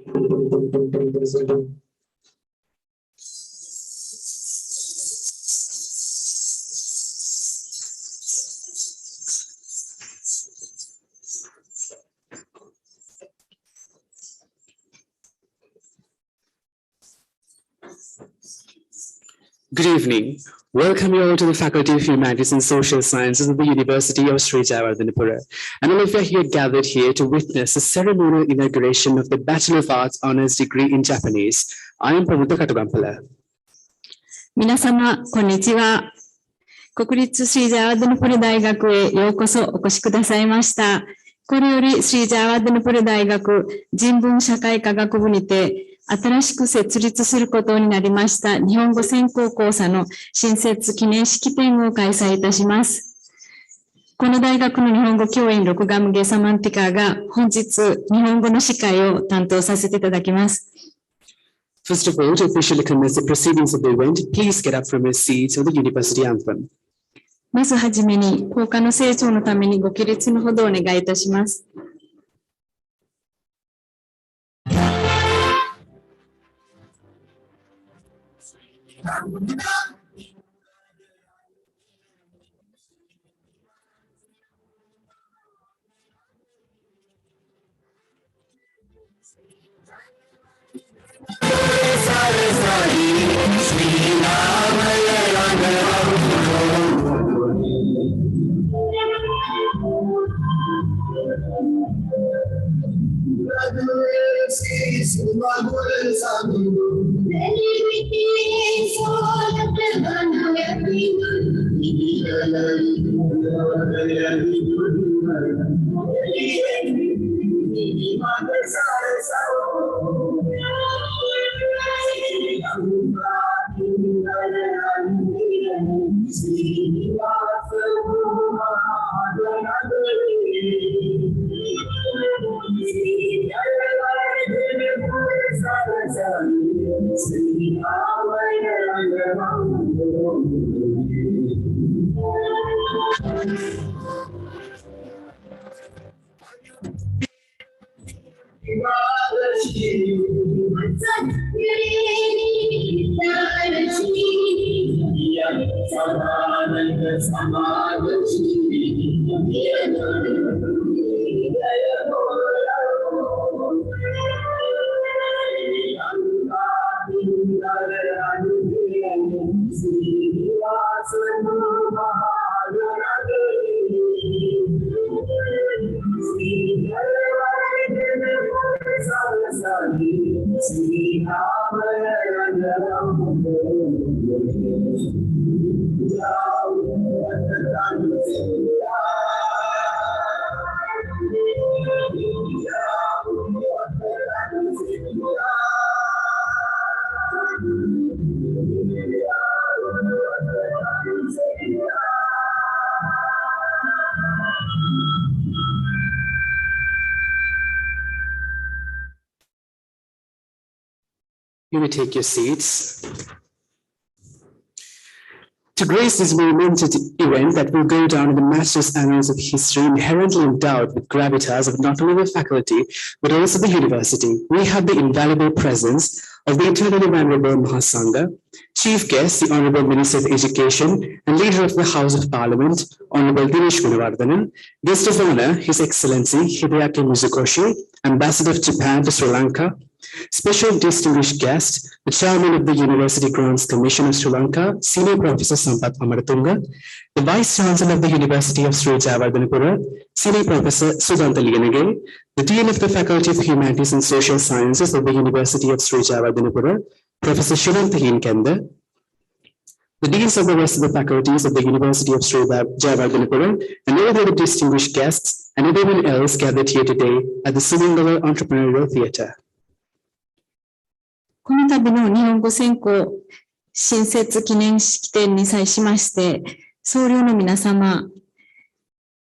Good evening. Welcome you all to the Faculty of Humanities and Social Sciences of the University of Sri Jayewardenepura. And all of you are here gathered here to witness the ceremonial inauguration of the Bachelor of Arts Honours degree in Japanese. I am Pramudha Katugampala. 皆様、こんにちは。国立スリジャワーデネプル大学へようこそお越しくださいました。これよりスリジャワーデネプル大学人文社会科学部にて新しく設立することになりました日本語専攻講座の新設記念式典を開催いたします。この大学の日本語教員6ガムゲサマンティカが本日日本語の司会を担当させていただきます。First of all, to officially commence the proceedings of the event, please get up from your seats for the University Anthem. まずはじめに校歌の成長のためにご起立のほどお願いいたします。You may take your seats. To grace this momentous event that will go down in the matchless annals of history, inherently endowed with gravitas of not only the faculty, but also the university, we have the invaluable presence of the Eternally Venerable Mahasangha, Chief Guest, the Honorable Minister of Education and Leader of the House of Parliament, Honorable Dinesh Gunawardena, Guest of Honor, His Excellency Hideaki Mizukoshi, Ambassador of Japan to Sri Lanka, Special Distinguished Guest, the Chairman of the University Grants Commission of Sri Lanka, Senior Professor Sampath Amaratunga, the Vice Chancellor of the University of Sri Jayewardenepura, Senior Professor Sudhanta Liyanage, the Dean of the Faculty of Humanities and Social Sciences of the University of Sri Jayewardenepura, Professor Shivanta Hinkenda, the Deans of the rest of the faculties of the University of Sri Jayewardenepura, and all the other distinguished guests and everyone else gathered here today at the Sumangala Entrepreneurial Theatre. この度の日本語専攻新設記念式典に際しまして、総領の皆様、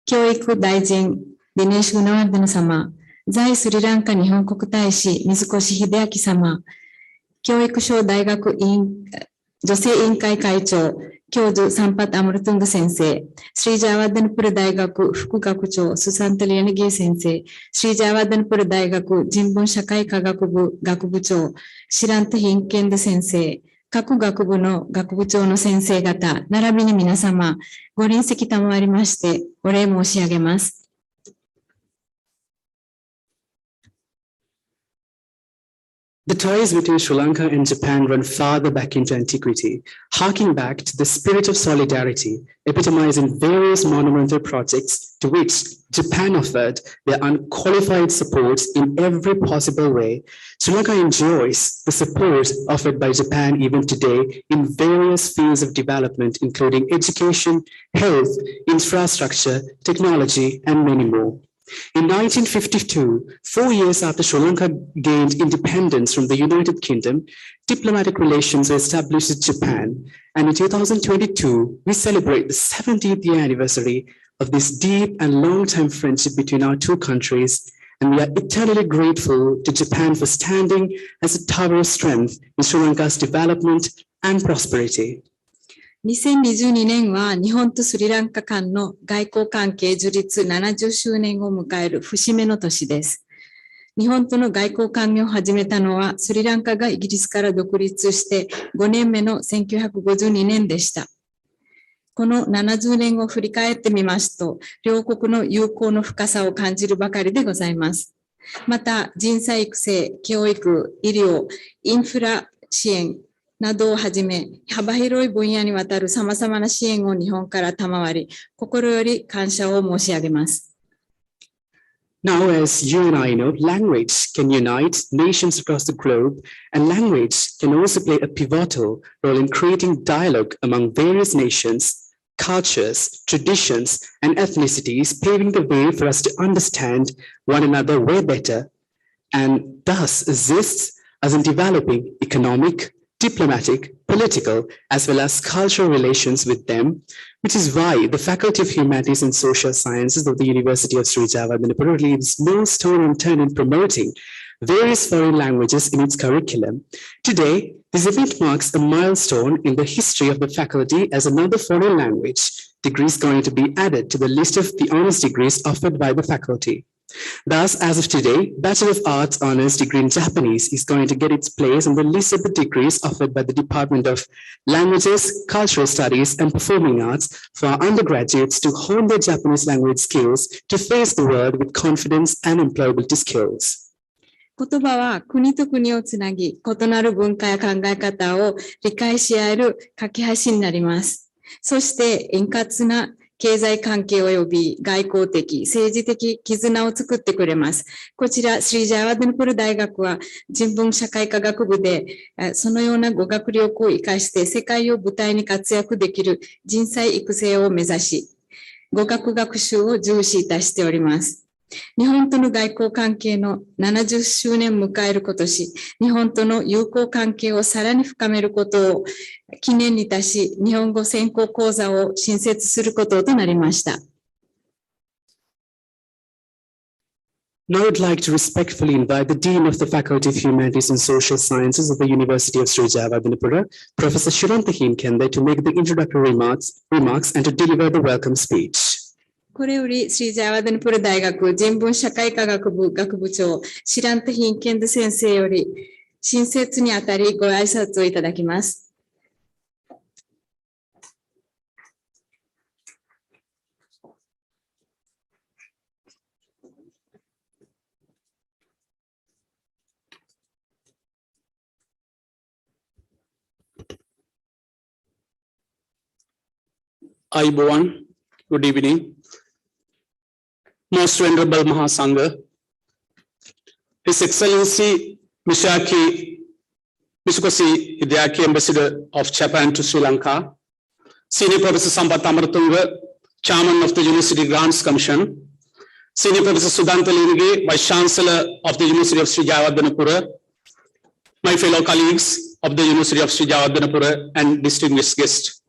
教育大臣ディネーシュ・グナワルデナ様、在スリランカ日本国大使水越秀明様、教育省大学委員女性委員会会長教授サンパタ・アムルトゥング先生、スリージャーワッダヌプラ大学副学長スサンタリヤネギー先生、スリージャーワッダヌプラ大学人文社会科学部学部長シランタ・ヒンケンド先生、各学部の学部長の先生方、並びに皆様、ご臨席賜りまして、お礼申し上げます。The ties between Sri Lanka and Japan run farther back into antiquity, harking back to the spirit of solidarity, epitomizing various monumental projects to which Japan offered their unqualified support in every possible way. Sri Lanka enjoys the support offered by Japan even today in various fields of development, including education, health, infrastructure, technology, and many more. In 1952, 4 years after Sri Lanka gained independence from the United Kingdom, diplomatic relations were established with Japan. And in 2022, we celebrate the 70th year anniversary of this deep and long-time friendship between our two countries. And we are eternally grateful to Japan for standing as a tower of strength in Sri Lanka's development and prosperity. 2022年は日本とスリランカ間の外交関係樹立70周年を迎える節目の年です。日本との外交関係を始めたのはスリランカがイギリスから独立して5年目の1952年でした。この70年を振り返ってみますと、両国の友好の深さを感じるばかりでございます。また、人材育成、教育、医療、インフラ支援、などをはじめ、幅広い分野にわたる様々な支援を日本から賜り、心より感謝を申し上げます。Now, as you and I know, language can unite nations across the globe, and language can also play a pivotal role in creating dialogue among various nations, cultures, traditions, and ethnicities, paving the way for us to understand one another way better, and thus assists us in developing economic, diplomatic, political, as well as cultural relations with them, which is why the Faculty of Humanities and Social Sciences of the University of Sri Jayewardenepura leaves no stone unturned in promoting various foreign languages in its curriculum. Today, this event marks a milestone in the history of the faculty as another foreign language degree is going to be added to the list of the honors degrees offered by the faculty. Thus, as of today, Bachelor of Arts Honors degree in Japanese is going to get its place on the list of the degrees offered by the Department of Languages, Cultural Studies, and Performing Arts for our undergraduates to hone their Japanese language skills to face the world with confidence and employability skills. 言葉は国と国をつなぎ、異なる文化や考え方を理解し合える架け橋になります。そして円滑な経済関係及び外交的、政治的絆を作ってくれます。こちら、スリージャーワーデンプル大学は人文社会科学部で、そのような語学力を活かして世界を舞台に活躍できる人材育成を目指し、語学学習を重視いたしております。日本との外交関係の70周年を迎える今年、日本との友好関係をさらに深めることを記念にいたし、日本語専攻講座を新設することとなりました。Now I'd like to respectfully invite the Dean of the Faculty of Humanities and Social Sciences of the University of Sri Jayewardenepura, Professor Shiranta Himkende, to make the introductory remarks and to deliver the welcome speech. これより、スリージャーワーデンプル大学人文社会科学部学部長、シランタ・ヒンケンド先生より、新設にあたりご挨拶をいただきます。Ayubowan, good evening. Most Venerable Mahasangha, His Excellency Mishaki Misukosi Hideaki, Ambassador of Japan to Sri Lanka, Senior Professor Sampath Amaratunga, Chairman of the University Grants Commission, Senior Professor Sudhanta Linige, Vice Chancellor of the University of Sri Jayewardenepura, my fellow colleagues of the University of Sri Jayewardenepura, and distinguished guests.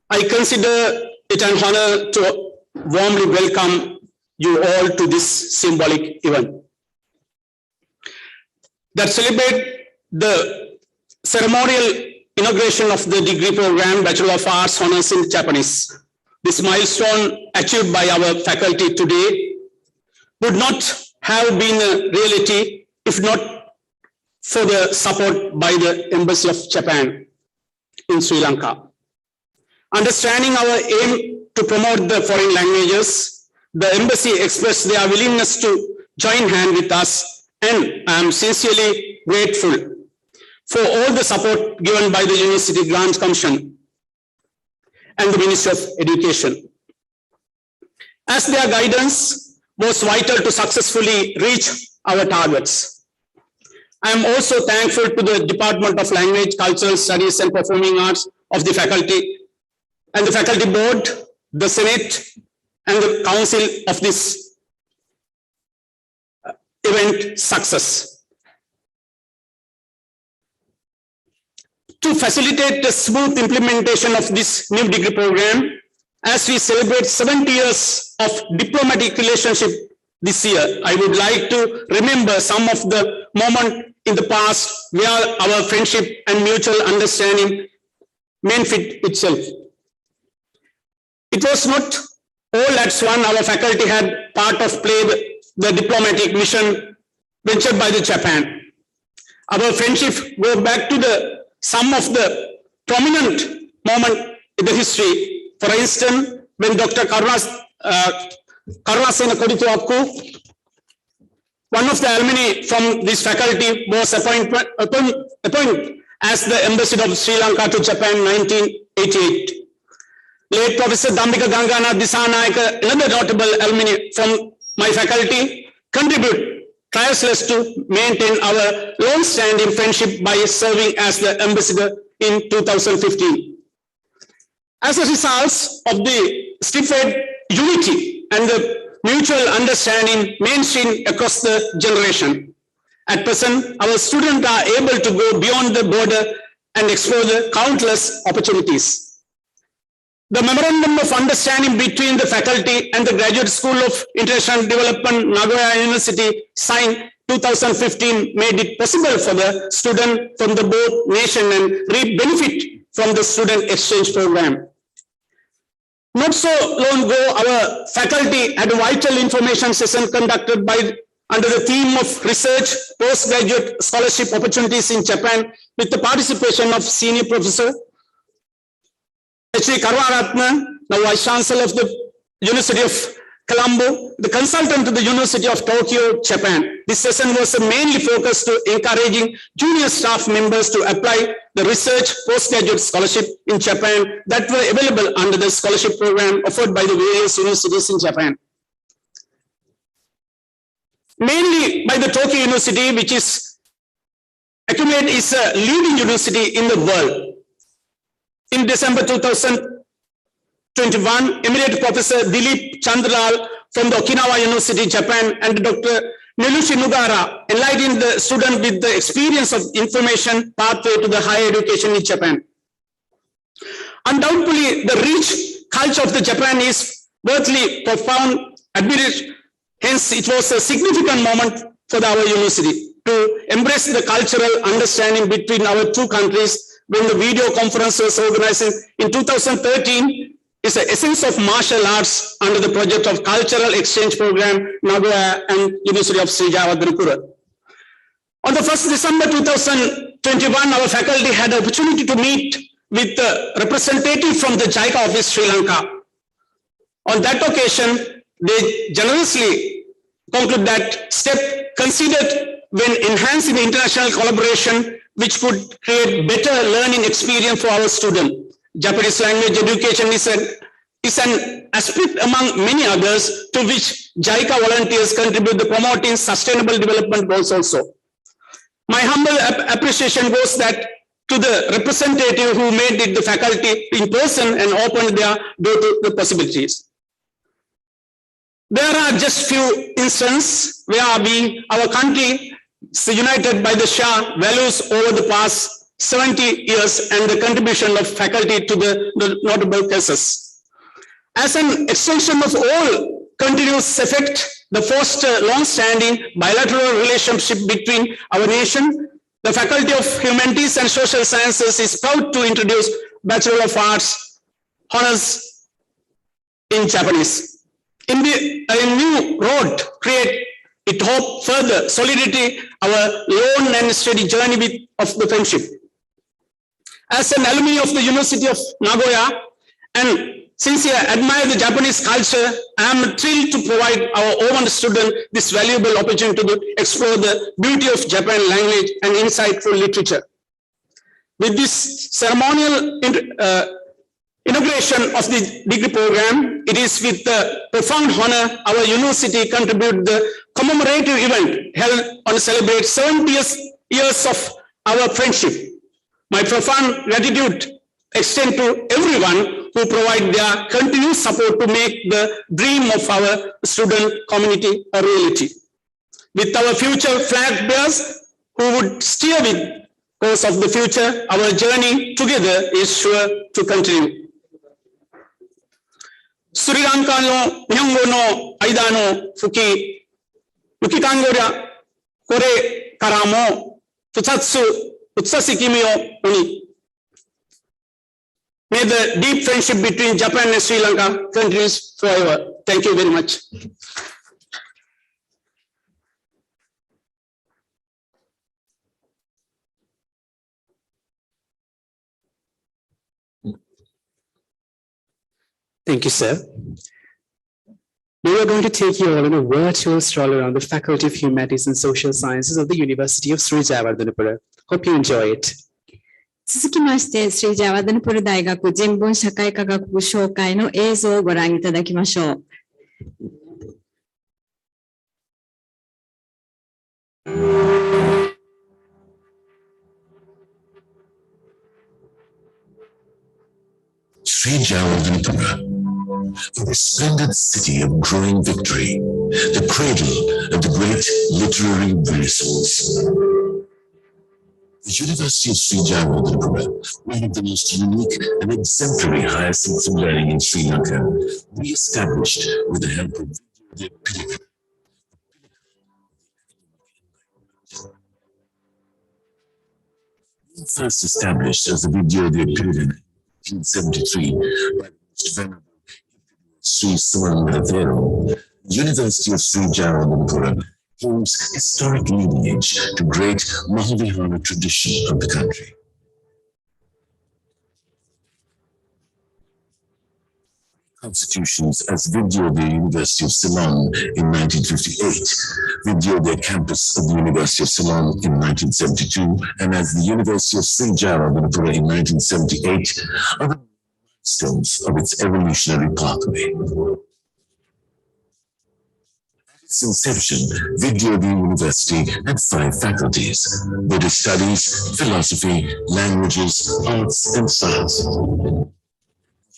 I consider it an honor to warmly welcome you all to this symbolic event that celebrate the ceremonial inauguration of the degree program, Bachelor of Arts Honors in Japanese. This milestone achieved by our faculty today would not have been a reality if not for the support by the Embassy of Japan in Sri Lanka. Understanding our aim to promote the foreign languages, the Embassy expressed their willingness to join hands with us, and I am sincerely grateful for all the support given by the University Grants Commission and the Ministry of Education, as their guidance was vital to successfully reach our targets. I am also thankful to the Department of Language, Cultural Studies and Performing Arts of the faculty and the faculty board, the Senate and the council of this event success. To facilitate the smooth implementation of this new degree program, as we celebrate 70 years of diplomatic relationship this year, I would like to remember some of the moments in the past where our friendship and mutual understanding manifested itself. It was not all at once. Our faculty had part of played the diplomatic mission ventured by the Japan. Our friendship goes back to some of the prominent moments in the history. For instance, when Dr. Karunasena Kodituapku, one of the alumni from this faculty, was appointed as the ambassador of Sri Lanka to Japan in 1988. Late Professor Dambika Ganganath Disanayaka, another notable alumni from my faculty, contributed tirelessly to maintain our long-standing friendship by serving as the ambassador in 2015. As a result of the stifted unity and the mutual understanding mainstream across the generation, at present, our students are able to go beyond the border and explore the countless opportunities. The Memorandum of Understanding between the faculty and the Graduate School of International Development, Nagoya University, signed 2015, made it possible for the student from the both nation and reap benefit from the student exchange program. Not so long ago, our faculty had a vital information session conducted under the theme of research postgraduate scholarship opportunities in Japan, with the participation of senior professor H.D. Karunaratne, now Vice Chancellor of the University of Colombo, the consultant to the University of Tokyo, Japan. This session was mainly focused to encouraging junior staff members to apply the research postgraduate scholarship in Japan that were available under the scholarship program offered by the various universities in Japan. Mainly by the Tokyo University, which is accumulated is a leading university in the world. In December 2021, Emerita Professor Dilip Chandral from the Okinawa University, Japan, and Dr. Nelushi Nugara enlightened the student with the experience of information pathway to the higher education in Japan. Undoubtedly, the rich culture of the Japan is worthily profound admiration. Hence, it was a significant moment for our university to embrace the cultural understanding between our two countries when the video conference was organized in 2013. Is the essence of martial arts under the project of cultural exchange program, Nagoya and University of Jayewardenepura. On the 1st December 2021, our faculty had the opportunity to meet with the representative from the JICA office, Sri Lanka. On that occasion, they generously conclude that step considered when enhancing the international collaboration, which could create better learning experience for our students. Japanese language education is an aspect among many others to which JICA volunteers contribute to promoting sustainable development goals also. My humble appreciation goes that to the representative who made it the faculty in person and opened their door to the possibilities. There are just few instances where our country is united by the shared values over the past 70 years and the contribution of faculty to the notable cases. As an extension of all continuous effect, the foster long-standing bilateral relationship between our nation, The Faculty of Humanities and Social Sciences is proud to introduce Bachelor of Arts honors in Japanese. In a new road, create it hope further solidity our long and steady journey of the friendship. As an alumni of the University of Nagoya and since I admire the Japanese culture, I am thrilled to provide our own student this valuable opportunity to explore the beauty of Japan language and insightful literature. With this ceremonial inauguration of the degree program, it is with profound honor our university contribute the commemorative event held on celebrate 70 years of our friendship. My profound gratitude extend to everyone who provide their continuous support to make the dream of our student community a reality. With our future flag bearers who would steer with course of the future, our journey together is sure to continue. Sri Lanka no Nihongo no aida no fuki yukikangoria kore karamo futsatsu utsasi kimi o uni. May the deep friendship between Japan and Sri Lanka continues forever. Thank you very much. Thank you, sir. Now we are going to take you all on a virtual stroll around the Faculty of Humanities and Social Sciences of the University of Sri Jayewardenepura. Hope you enjoy it. 続きまして、スリジャワダヌプル大学人文社会科学部紹介の映像をご覧いただきましょう。Sri Jayewardenepura, a resplendent city of growing victory, the cradle of the great literary renaissance. The University of Sri Jayewardenepura, one of the most unique and exemplary higher seats of learning in Sri Lanka, re-established with the help of the Pinnacle. First established as the Vidyodhyapirika in 1973 by the most venerable Sri Saman, the University of Sri Jayewardenepura holds historic lineage to great Mahavihara tradition of the country. Constitutions as Vidyodhaya University of Ceylon in 1958, Vidyodhaya campus of the University of Ceylon in 1972, and as the University of Sri Jayewardenepura in 1978 are the milestones of its evolutionary pathway. Its inception, Vidyodhaya University had 5 faculties: Buddhist Studies, Philosophy, Languages, Arts, and Science.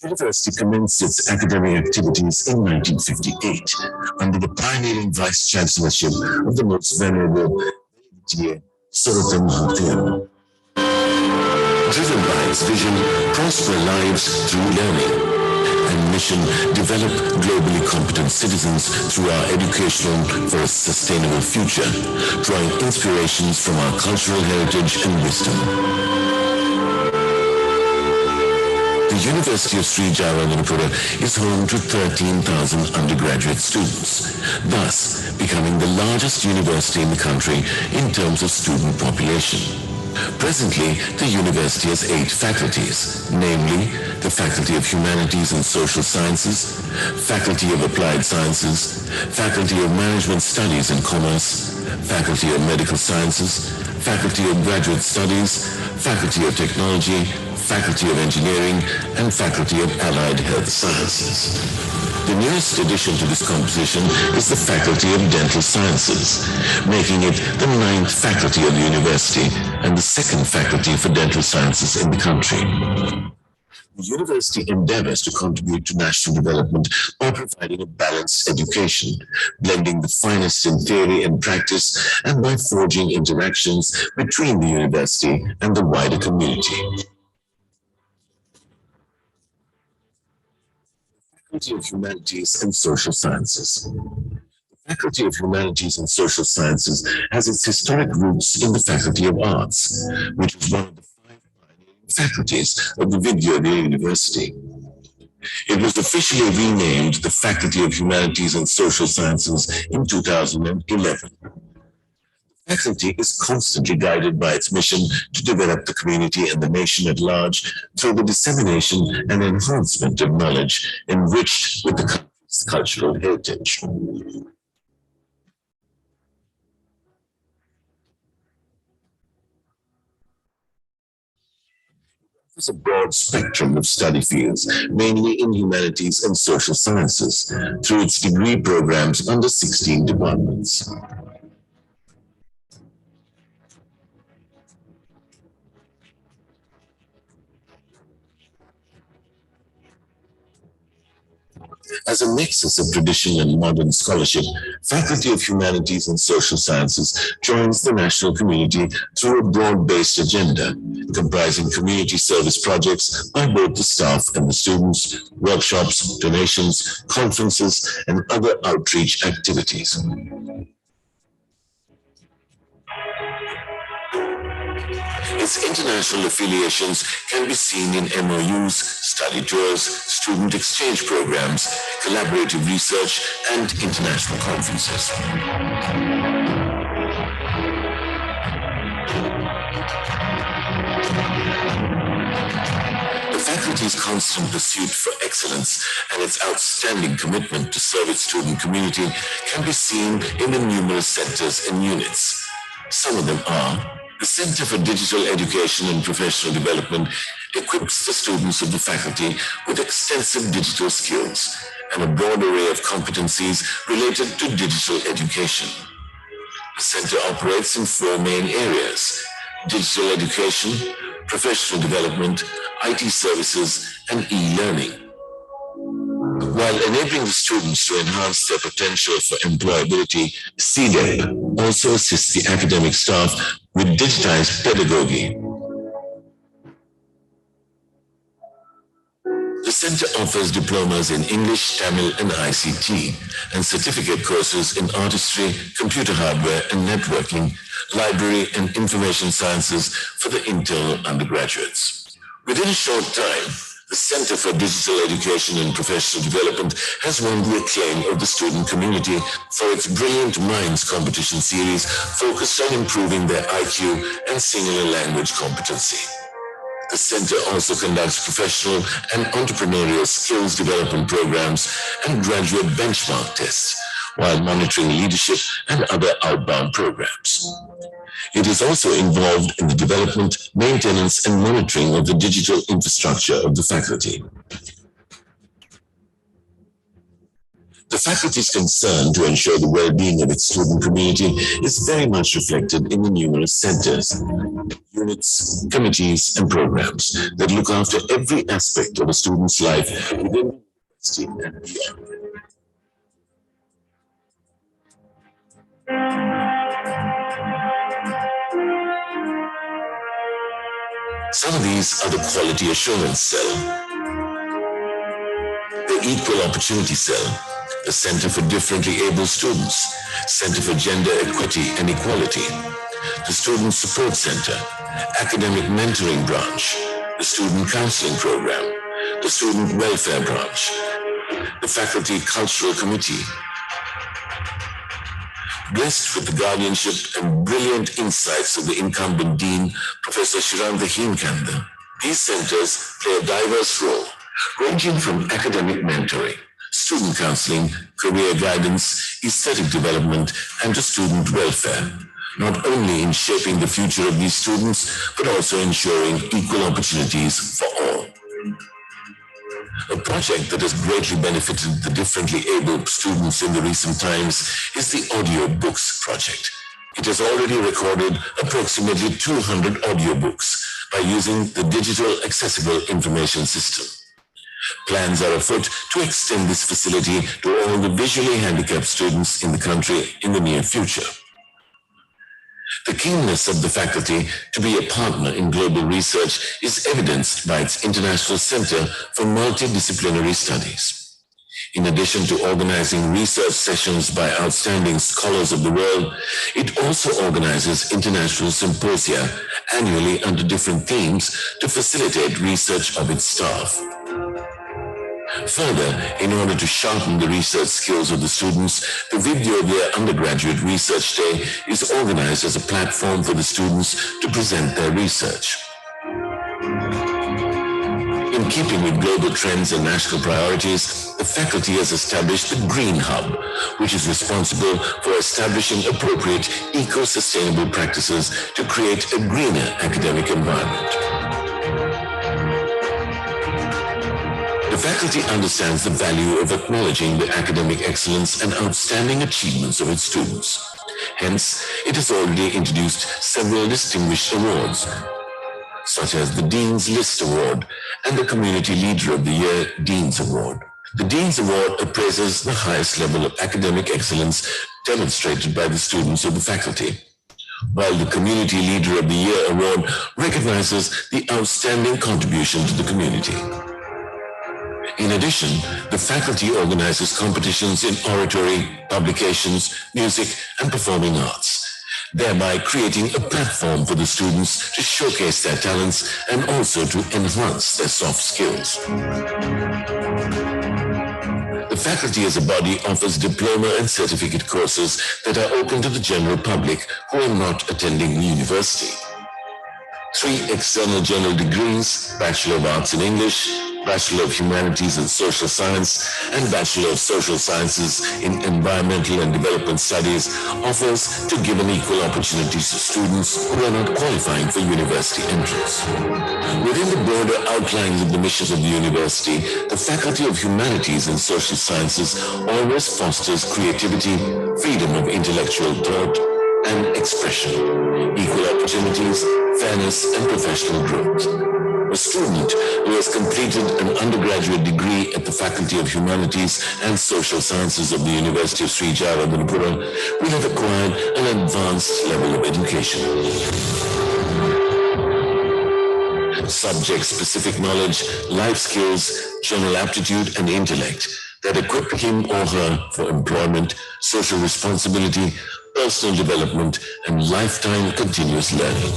The university commenced its academic activities in 1958 under the pioneering vice-chancellorship of the most venerable Sorotam Mahathir. Driven by its vision, prosper lives through learning, and mission, develop globally competent citizens through our education for a sustainable future, drawing inspirations from our cultural heritage and wisdom. The University of Sri Jayewardenepura is home to 13,000 undergraduate students, thus becoming the largest university in the country in terms of student population. Presently, the university has 8 faculties, namely the Faculty of Humanities and Social Sciences, Faculty of Applied Sciences, Faculty of Management Studies and Commerce, Faculty of Medical Sciences, Faculty of Graduate Studies, Faculty of Technology, Faculty of Engineering, and Faculty of Allied Health Sciences. The newest addition to this composition is the Faculty of Dental Sciences, making it the 9th faculty of the university and the 2nd faculty for dental sciences in the country. The university endeavors to contribute to national development by providing a balanced education, blending the finest in theory and practice, and by forging interactions between the university and the wider community. Faculty of Humanities and Social Sciences. The Faculty of Humanities and Social Sciences has its historic roots in the Faculty of Arts, which was one of the 5 pioneering faculties of the Vidya University. It was officially renamed the Faculty of Humanities and Social Sciences in 2011. The faculty is constantly guided by its mission to develop the community and the nation at large through the dissemination and enhancement of knowledge enriched with the country's cultural heritage. A broad spectrum of study fields, mainly in humanities and social sciences, through its degree programs under 16 departments. As a nexus of tradition and modern scholarship, Faculty of Humanities and Social Sciences joins the national community through a broad-based agenda, comprising community service projects by both the staff and the students, workshops, donations, conferences, and other outreach activities. Its international affiliations can be seen in MOUs, study tours, student exchange programs, collaborative research, and international conferences. The faculty's constant pursuit for excellence and its outstanding commitment to serve its student community can be seen in the numerous centers and units. Some of them are: the Center for Digital Education and Professional Development equips the students of the faculty with extensive digital skills and a broad array of competencies related to digital education. The center operates in 4 main areas: digital education, professional development, IT services, and e-learning. While enabling the students to enhance their potential for employability, CDEP also assists the academic staff with digitized pedagogy. The center offers diplomas in English, Tamil, and ICT, and certificate courses in artistry, computer hardware and networking, library and information sciences for the internal undergraduates. Within a short time, the Center for Digital Education and Professional Development has won the acclaim of the student community for its Brilliant Minds competition series focused on improving their IQ and singular language competency. The center also conducts professional and entrepreneurial skills development programs and graduate benchmark tests, while monitoring leadership and other outbound programs. It is also involved in the development, maintenance, and monitoring of the digital infrastructure of the faculty. The faculty's concern to ensure the well-being of its student community is very much reflected in the numerous centers, units, committees, and programs that look after every aspect of a student's life within the university and beyond. Some of these are the Quality Assurance Cell, the Equal Opportunity Cell, the Center for Differently Able Students, Center for Gender Equity and Equality, the Student Support Center, Academic Mentoring Branch, the Student Counseling Program, the Student Welfare Branch, the Faculty Cultural Committee. Blessed with the guardianship and brilliant insights of the incumbent Dean, Professor Shiranda Heenkanda, these centers play a diverse role, ranging from academic mentoring, student counseling, career guidance, aesthetic development, and to student welfare, not only in shaping the future of these students, but also ensuring equal opportunities for all. A project that has greatly benefited the differently abled students in the recent times is the Audio Books Project. It has already recorded approximately 200 audiobooks by using the Digital Accessible Information System. Plans are afoot to extend this facility to all the visually handicapped students in the country in the near future. The keenness of the faculty to be a partner in global research is evidenced by its International Center for Multidisciplinary Studies. In addition to organizing research sessions by outstanding scholars of the world, it also organizes international symposia annually under different themes to facilitate research of its staff. Further, in order to sharpen the research skills of the students, the Vidyodaya Undergraduate Research Day is organized as a platform for the students to present their research. In keeping with global trends and national priorities, the faculty has established the Green Hub, which is responsible for establishing appropriate eco-sustainable practices to create a greener academic environment. The faculty understands the value of acknowledging the academic excellence and outstanding achievements of its students. Hence, it has already introduced several distinguished awards, such as the Dean's List Award and the Community Leader of the Year Dean's Award. The Dean's Award appraises the highest level of academic excellence demonstrated by the students of the faculty, while the Community Leader of the Year Award recognizes the outstanding contribution to the community. In addition, the faculty organizes competitions in oratory, publications, music, and performing arts, thereby creating a platform for the students to showcase their talents and also to enhance their soft skills. The faculty as a body offers diploma and certificate courses that are open to the general public who are not attending the university. 3 external general degrees, Bachelor of Arts in English, Bachelor of Humanities and Social Science, and Bachelor of Social Sciences in Environmental and Development Studies offers to give an equal opportunities to students who are not qualifying for university entrance. Within the broader outlines of the missions of the university, the Faculty of Humanities and Social Sciences always fosters creativity, freedom of intellectual thought and expression, equal opportunities, fairness, and professional growth. A student who has completed an undergraduate degree at the Faculty of Humanities and Social Sciences of the University of Sri Jayewardenepura will have acquired an advanced level of education. Subject-specific knowledge, life skills, general aptitude, and intellect that equip him or her for employment, social responsibility, personal development, and lifetime continuous learning.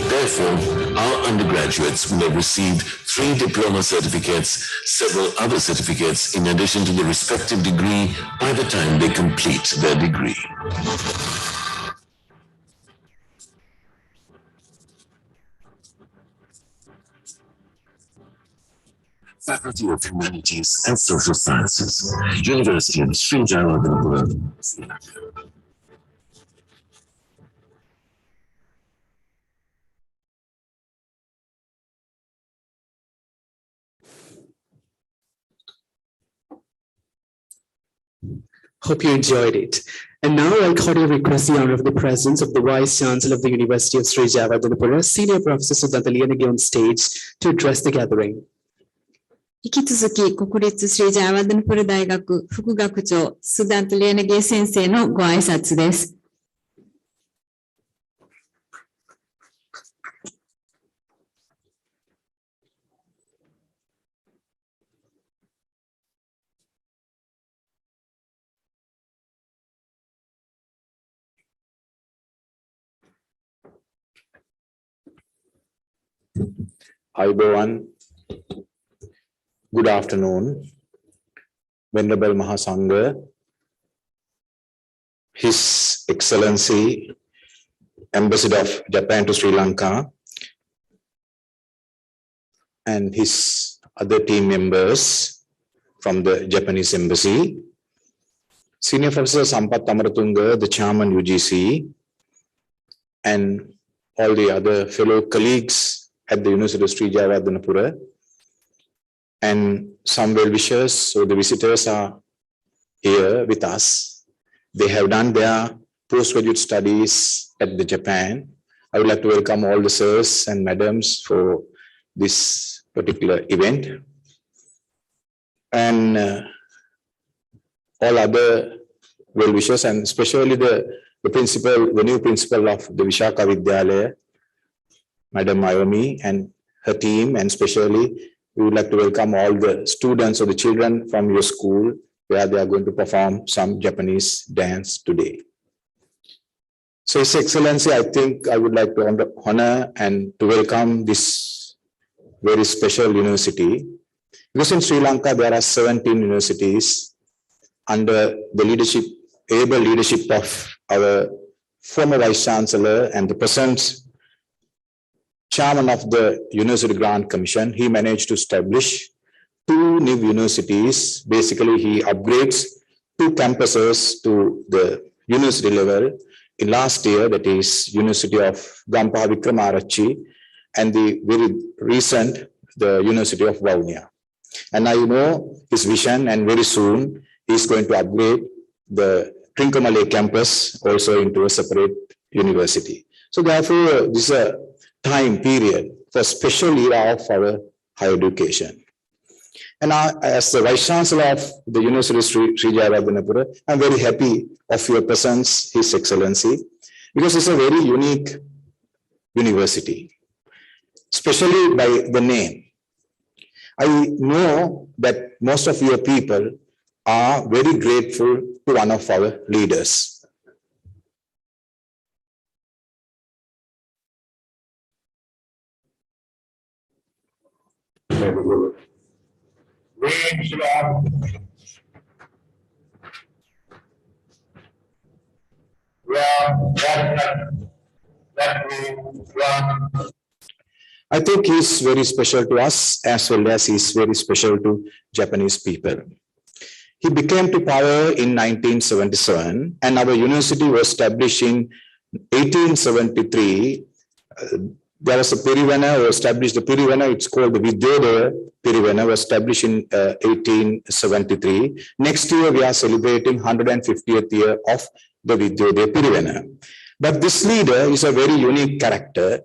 Therefore, our undergraduates will have received 3 diploma certificates, several other certificates in addition to the respective degree by the time they complete their degree. Faculty of Humanities and Social Sciences, University of Sri Jayewardenepura. Hope you enjoyed it. And now I cordially request the honor of the presence of the Vice Chancellor of the University of Sri Jayewardenepura, Senior Professor Sudhanta Liyanage on stage to address the gathering. 引き続き、国立スリジャヤワデネプラ大学副学長、スダント・リエネゲ先生のご挨拶です。Ayubowan, good afternoon, Venerable Mahasangha, His Excellency, Ambassador of Japan to Sri Lanka, and his other team members from the Japanese Embassy, Senior Professor Sampath Amaratunga, the Chairman UGC, and all the other fellow colleagues at the University of Sri Jayewardenepura, and some well-wishers, so the visitors are here with us. They have done their postgraduate studies at the Japan. I would like to welcome all the sirs and madams for this particular event. And all other well-wishers, and especially the principal, the new principal of the Vishaka Vidyalaya, Madam Mayomi, and her team, and especially we would like to welcome all the students or the children from your school where they are going to perform some Japanese dance today. So, His Excellency, I think I would like to honor and to welcome this very special university. Because in Sri Lanka, there are 17 universities under the able leadership of our former Vice Chancellor and the present Chairman of the University Grant Commission. He managed to establish 2 new universities. Basically, he upgrades 2 campuses to the university level in last year, that is University of Gampaha Wickramaratchi, and the very recent, the University of Vavuniya. And I know his vision, and very soon he is going to upgrade the Trincomalee campus also into a separate university. So therefore, this is a time period for special era of our higher education. And as the Vice Chancellor of the University of Sri Jayewardenepura, I'm very happy of your presence, His Excellency, because it's a very unique university, especially by the name. I know that most of your people are very grateful to one of our leaders. I think he's very special to us as well as he's very special to Japanese people. He became to power in 1977 and our university was established in 1873. There was a Pirivana established, the Pirivana, it's called the Vidyodaya Pirivana, was established in 1873. Next year, we are celebrating 150th year of the Vidyodaya Pirivana. But this leader is a very unique character.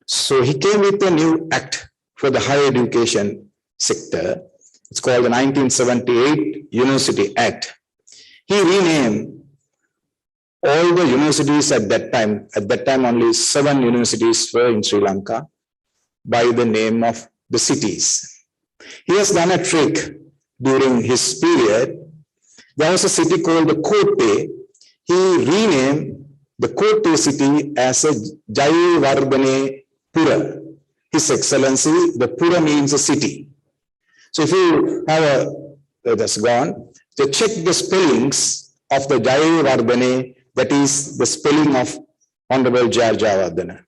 So he came with a new act for the higher education sector. It's called the 1978 University Act. He renamed all the universities at that time only 7 universities were in Sri Lanka by the name of the cities. He has done a trick during his period. There was a city called the Kotte. He renamed the Kotte city as a Jayewardenepura. His Excellency, the Pura means a city. So if you have that's gone, to check the spellings of the Jayewardene, that is the spelling of Honorable Jayewardene.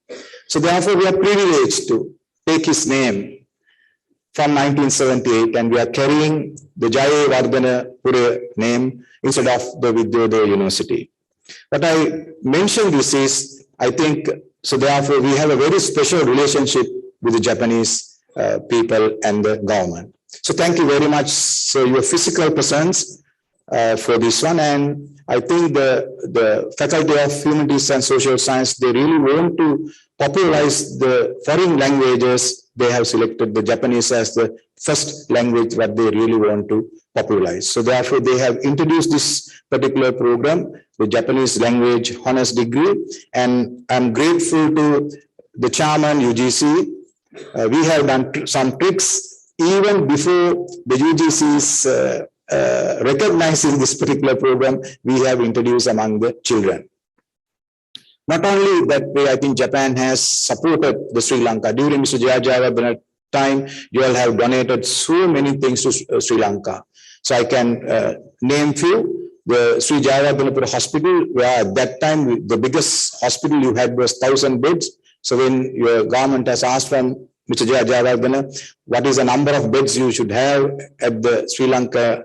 So therefore, we are privileged to take his name from 1978 and we are carrying the Jayewardenepura name instead of the Vidyodaya University. But I mentioned this is, I think, so therefore we have a very special relationship with the Japanese people and the government. So thank you very much for your physical presence for this one. And I think the Faculty of Humanities and Social Science, they really want to popularize the foreign languages. They have selected the Japanese as the first language that they really want to popularize. So therefore, they have introduced this particular program, the Japanese language honors degree. And I'm grateful to the chairman, UGC. We have done some tricks even before the UGC is recognizing this particular program. We have introduced among the children. Not only that way, I think Japan has supported the Sri Lanka. During Mr. Jayewardene's time, you all have donated so many things to Sri Lanka. So I can name few. The Sri Jayewardenepura Hospital, where at that time, the biggest hospital you had was 1,000 beds. So when your government has asked from Mr. Jayewardene, what is the number of beds you should have at the Sri Lanka,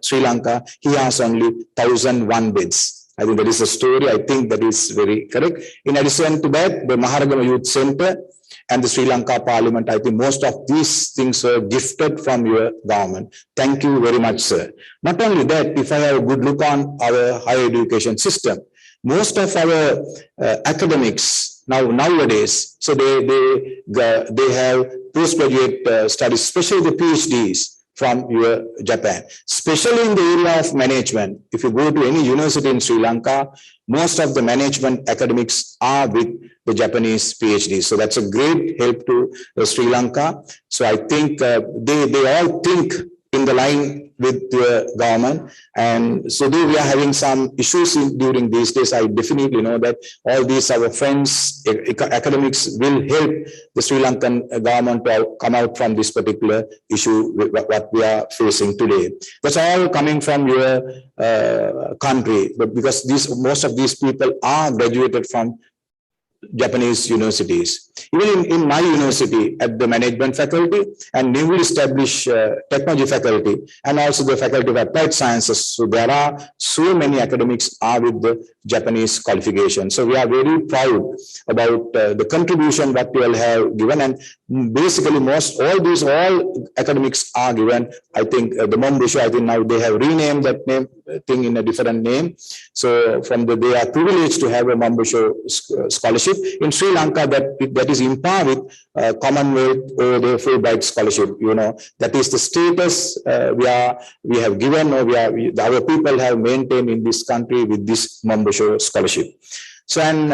he has only 1,001 beds. I think that is a story. I think that is very correct. In addition to that, the Maharagama Youth Center and the Sri Lanka Parliament, I think most of these things were gifted from your government. Thank you very much, sir. Not only that, if I have a good look on our higher education system, most of our academics nowadays, so they have postgraduate studies, especially the PhDs. from your Japan, especially in the area of management. If you go to any university in Sri Lanka, most of the management academics are with the Japanese PhD. So that's a great help to Sri Lanka. So I think they all think in the line with the government. And so though we are having some issues during these days, I definitely know that all these our friends, academics will help the Sri Lankan government to come out from this particular issue, what we are facing today. That's all coming from your country, but because most of these people are graduated from Japanese universities. Even in my university, at the management faculty and newly established technology faculty, and also the faculty of applied sciences. So there are so many academics are with the Japanese qualification. So we are very proud about the contribution that we all have given, and basically all academics are given. I think the Mombusho, I think now they have renamed that name thing in a different name. So they are privileged to have a Mombusho scholarship. In Sri Lanka, that is in par with Commonwealth or the Fulbright scholarship. You know, that is the status we have given, or our people have maintained in this country with this Mombusho scholarship. So, and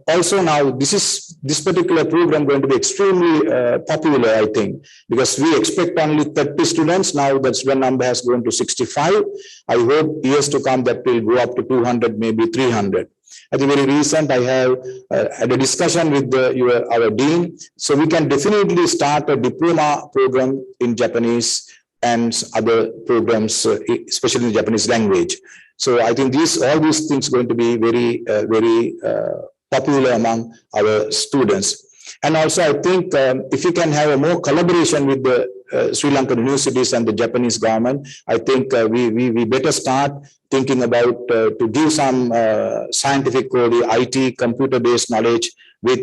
also now this particular program going to be extremely popular, I think, because we expect only 30 students. Now that's the number has grown to 65. I hope years to come that will go up to 200, maybe 300. At the very recent, I have had a discussion with our dean. So we can definitely start a diploma program in Japanese and other programs, especially in the Japanese language. So I think all these things going to be very popular among our students. And also I think if you can have a more collaboration with the Sri Lankan universities and the Japanese government, I think we better start thinking about to give some scientific or the IT computer-based knowledge with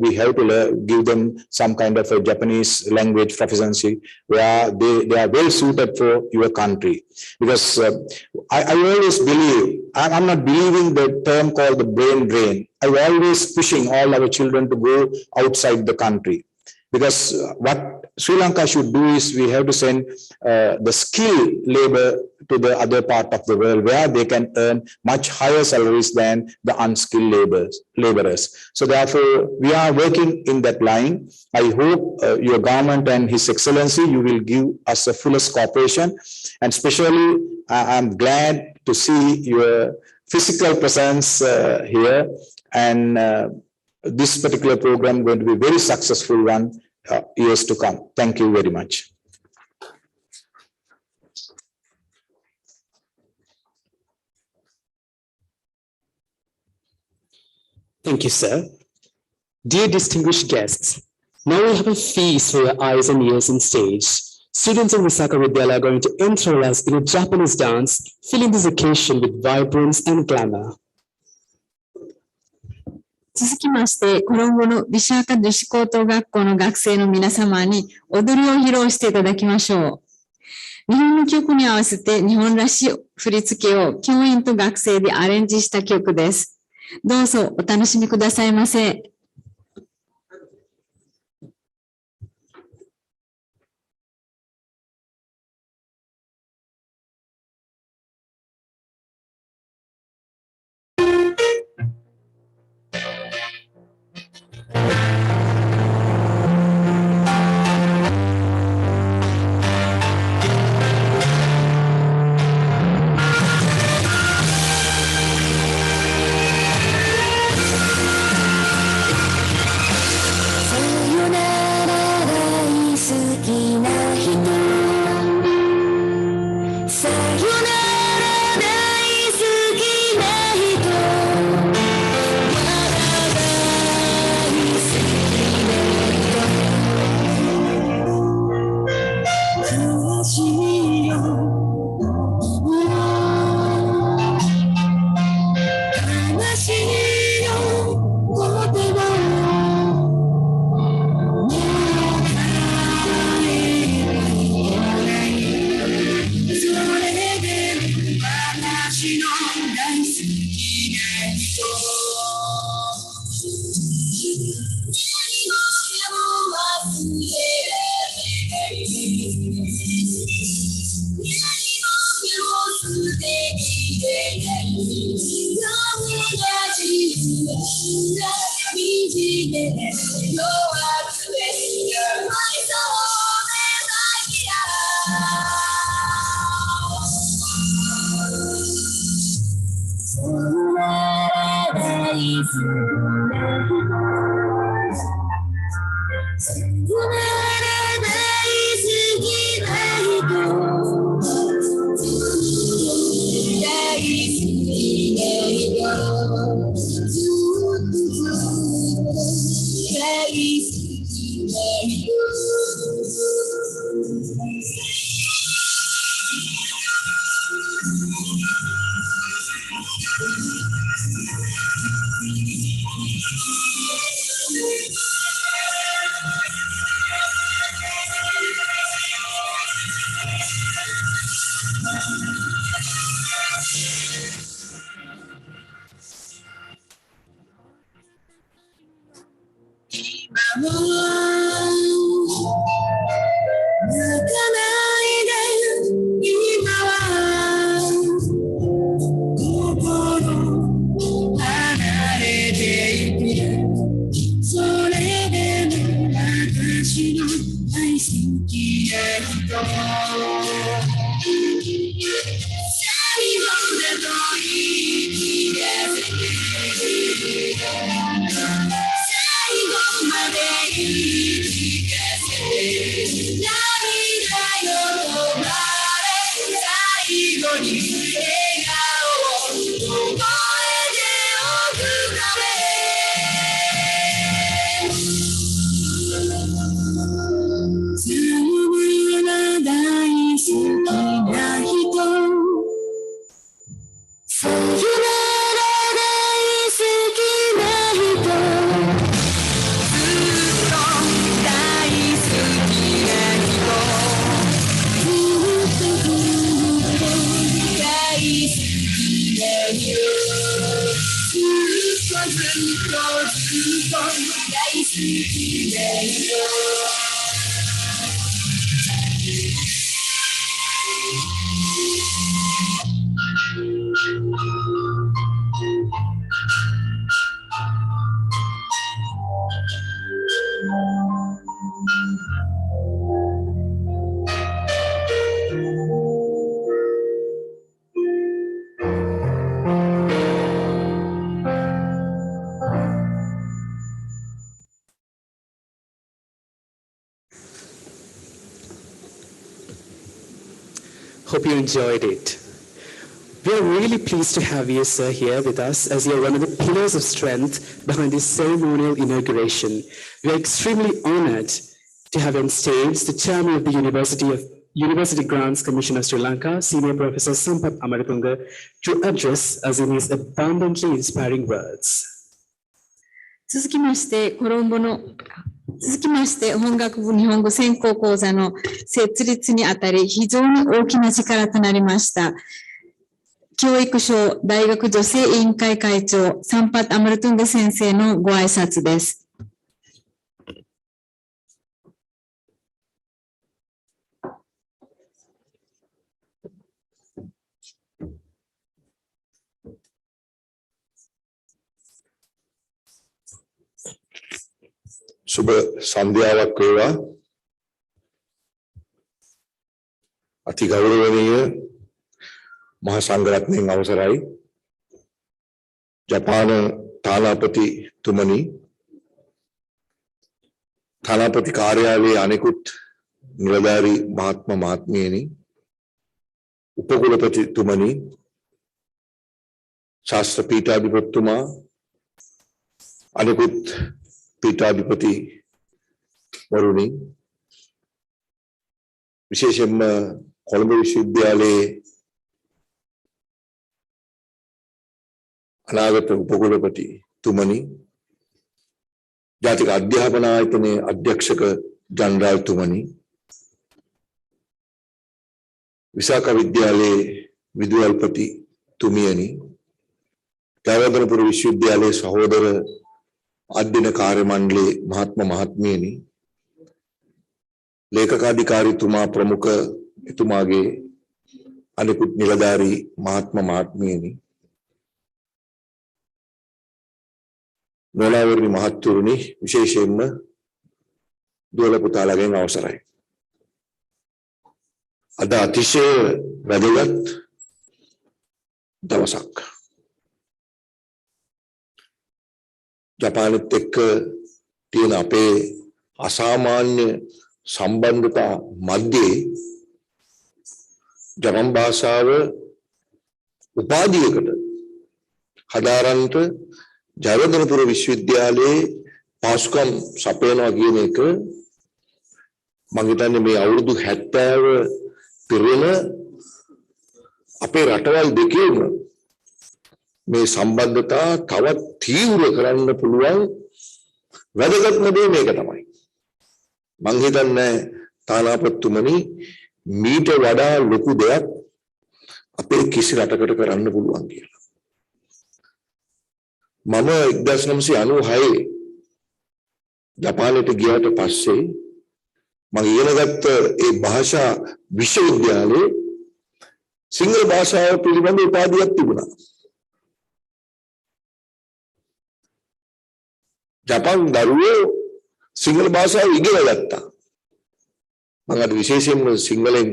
we have to give them some kind of a Japanese language proficiency where they are well suited for your country. Because I always believe, I'm not believing the term called the brain drain. I'm always pushing all our children to go outside the country. Because what Sri Lanka should do is we have to send the skilled labor to the other part of the world where they can earn much higher salaries than the unskilled laborers. So therefore, we are working in that line. I hope your government and His Excellency, you will give us a fullest cooperation. And especially, I'm glad to see your physical presence here. And this particular program going to be a very successful one years to come. Thank you very much. Thank you, sir. Dear distinguished guests, now we have a feast for your eyes and ears on stage. Students in Visakha Vidyalaya are going to enthrall us in a Japanese dance, filling this occasion with vibrance and glamour. 続きまして、コロンボのビシャーカ女子高等学校の学生の皆様に踊りを披露していただきましょう。日本の曲に合わせて日本らしい振り付けを教員と学生でアレンジした曲です。どうぞお楽しみくださいませ。「Hope you enjoyed it. We are really pleased to have you, sir, here with us as you are one of the pillars of strength behind this ceremonial inauguration. We are extremely honored to have on stage the chairman of the University Grants Commission of Sri Lanka, Senior Professor Sampath Amaratunga, to address us in his abundantly inspiring words. 続きまして、本学部日本語専攻講座の設立にあたり、非常に大きな力となりました。教育省大学女性委員会会長、サンパット・アマルトゥンガ先生のご挨拶です。සුබ සන්ධ්‍යාවක් වේවා. අති ගෞරවනීය මහා සංඝරත්නයන් අවසරයි. ජපාන තානාපතිතුමනි, තානාපති කාර්යාලයේ අනෙකුත් නිලධාරී මහත්ම මහත්මියනි, උපකුලපතිතුමනි, ශාස්ත්‍ර පීඨාධිපතිතුමා, අනෙකුත් पीठाधिपति वरुणी, विशेषයෙන්ම කොළඹ විශ්වවිද්‍යාලයේ අනාගත උපකුලපති තුමනි, ජාතික අධ්‍යාපන ආයතනයේ අධ්‍යක්ෂක ජනරාල් තුමනි, විසාක විද්‍යාලයේ විදුහල්පති තුමියනි, ජයවර්ධනපුර විශ්වවිද්‍යාලයේ සහෝදර අධ්‍යයන කාර්ය මණ්ඩලයේ මහත්ම මහත්මියනි, ලේකකාධිකාරීතුමා ප්‍රමුඛ එතුමාගේ අනෙකුත් නිලධාරී මහත්ම මහත්මියනි, නොලාවරණි මහත්තුරුනි, විශේෂයෙන්ම දුවල පුතාලගෙන් අවසරයි. අද අතිශය වැදගත් දවසක්. ජපානෙත් එක්ක තියෙන අපේ අසාමාන්‍ය සම්බන්ධතා මැද්දේ ජපන් භාෂාව උපාධියකට හදාරන්නට ජයවර්ධනපුර විශ්වවිද්‍යාලයේ පාසුකම් සපයනවා කියන එක මම හිතන්නේ මේ අවුරුදු 70 පිරෙන අපේ රටවල් දෙකේම මේ සම්බන්ධතා තවත් තීව්‍ර කරන්න පුළුවන් වැදගත්ම දේ මේක තමයි. මම හිතන්නේ තානාපතිතුමනි මීට වඩා ලොකු දෙයක් අපේ කිසි රටකට කරන්න පුළුවන් කියලා. මම 1996 ජපානයට ගියාට පස්සේ මම ඉගෙනගත්ත ඒ භාෂා විශ්වවිද්‍යාලයේ සිංහල භාෂාව පිළිබඳ උපාධියක් තිබුණා. ජපාන් දරුවෝ සිංහල භාෂාව ඉගෙන ගත්තා. මම අද විශේෂයෙන්ම සිංහලෙන්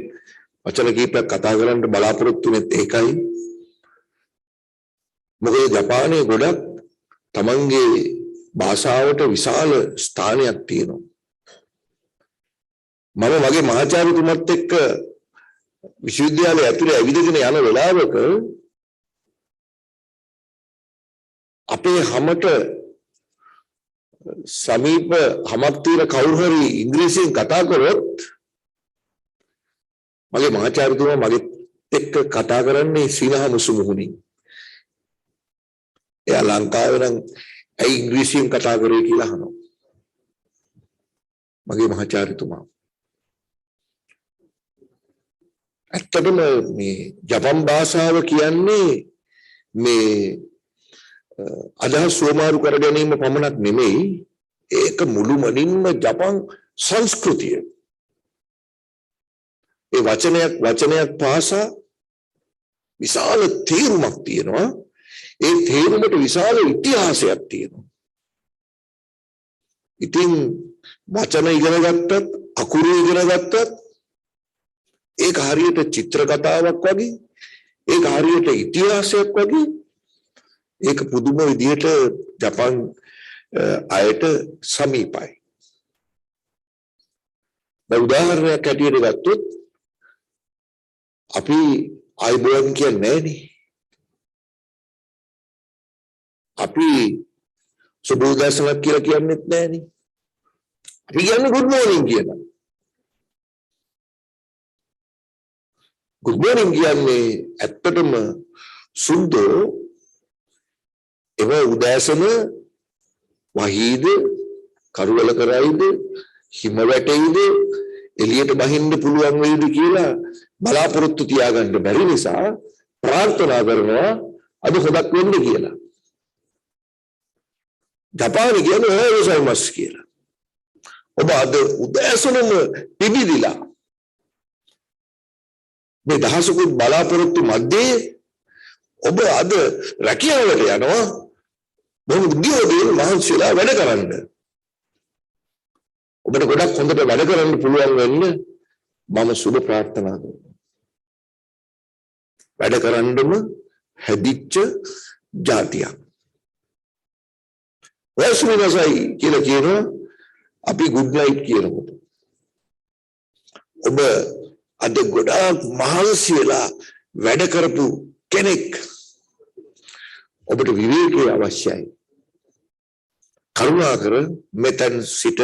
වචන කීපයක් කතා කරන්න බලාපොරොත්තු වෙන්නේ ඒකයි. මොකද ජපානයේ ගොඩක් තමන්ගේ භාෂාවට විශාල ස්ථානයක් තියෙනවා. මම මගේ මහාචාර්යතුමත් එක්ක විශ්වවිද්‍යාලයේ ඇතුලේ ඇවිදගෙන යන වෙලාවක අපේ හැමත සමීප හමක් තියෙන කවුරු හරි ඉංග්‍රීසියෙන් කතා කරොත් මගේ මහාචාර්යතුමා මගෙත් එක්ක කතා කරන්නේ සිනහ මුසුමුහුණින්. එයා ලංකාවේ නම් ඇයි ඉංග්‍රීසියෙන් කතා කරේ කියලා අහනවා. මගේ මහාචාර්යතුමා. ඇත්තටම මේ ජපන් භාෂාව කියන්නේ මේ අදහස් සෝමාරු කර ගැනීම පමණක් නෙමෙයි ඒක මුළුමනින්ම ජපන් සංස්කෘතිය. ඒ වචනයක් භාෂා විශාල තේරුමක් තියෙනවා. ඒ තේරුමට විශාල ඉතිහාසයක් තියෙනවා. ඉතින් වචන ඉගෙන ගත්තත් අකුරු ඉගෙන ගත්තත් ඒක හරියට චිත්‍ර කතාවක් වගේ ඒක හරියට ඉතිහාසයක් වගේ ඒක පුදුම විදිහට ජපන් අයට සමීපයි. දැන් උදාහරණයක් ඇටියට ගත්තොත් අපි අයිබෝන් කියන්නේ නැහනේ. අපි සුබෝදෑසනක් කියලා කියන්නේත් නැහනේ. අපි කියන්නේ good morning කියලා. good morning කියන්නේ ඇත්තටම සුන්දෝ එව උදෑසන වහීද කරුවල කරයිද හිම වැටෙයිද එළියට බහින්න පුළුවන් වෙයිද කියලා බලාපොරොත්තු තියාගන්න බැරි නිසා ප්‍රාර්ථනා කරනවා අද හොදක් වෙන්න කියලා. ජපානයේ කියන්නේ ඕසයිමස් කියලා. ඔබ අද උදෑසනම පිබිදිලා මේ දහසකුත් බලාපොරොත්තු මැද්දේ ඔබ අද රැකියාවට යනවා බොහොම දියෝදේ මහන්සියලා වැඩ කරන්න. ඔබට ගොඩක් හොඳට වැඩ කරන්න පුළුවන් වෙන්න මම සුබ ප්‍රාර්ථනා කරනවා. වැඩ කරන්නම හැදිච්ච ජාතියක්. වයසුනසයි කියලා කියනවා අපි good night කියනකොට. ඔබ අද ගොඩාක් මහන්සියලා වැඩ කරපු කෙනෙක්. ඔබට විවේකී අවශ්‍යයි. කරුණාකර මෙතන සිට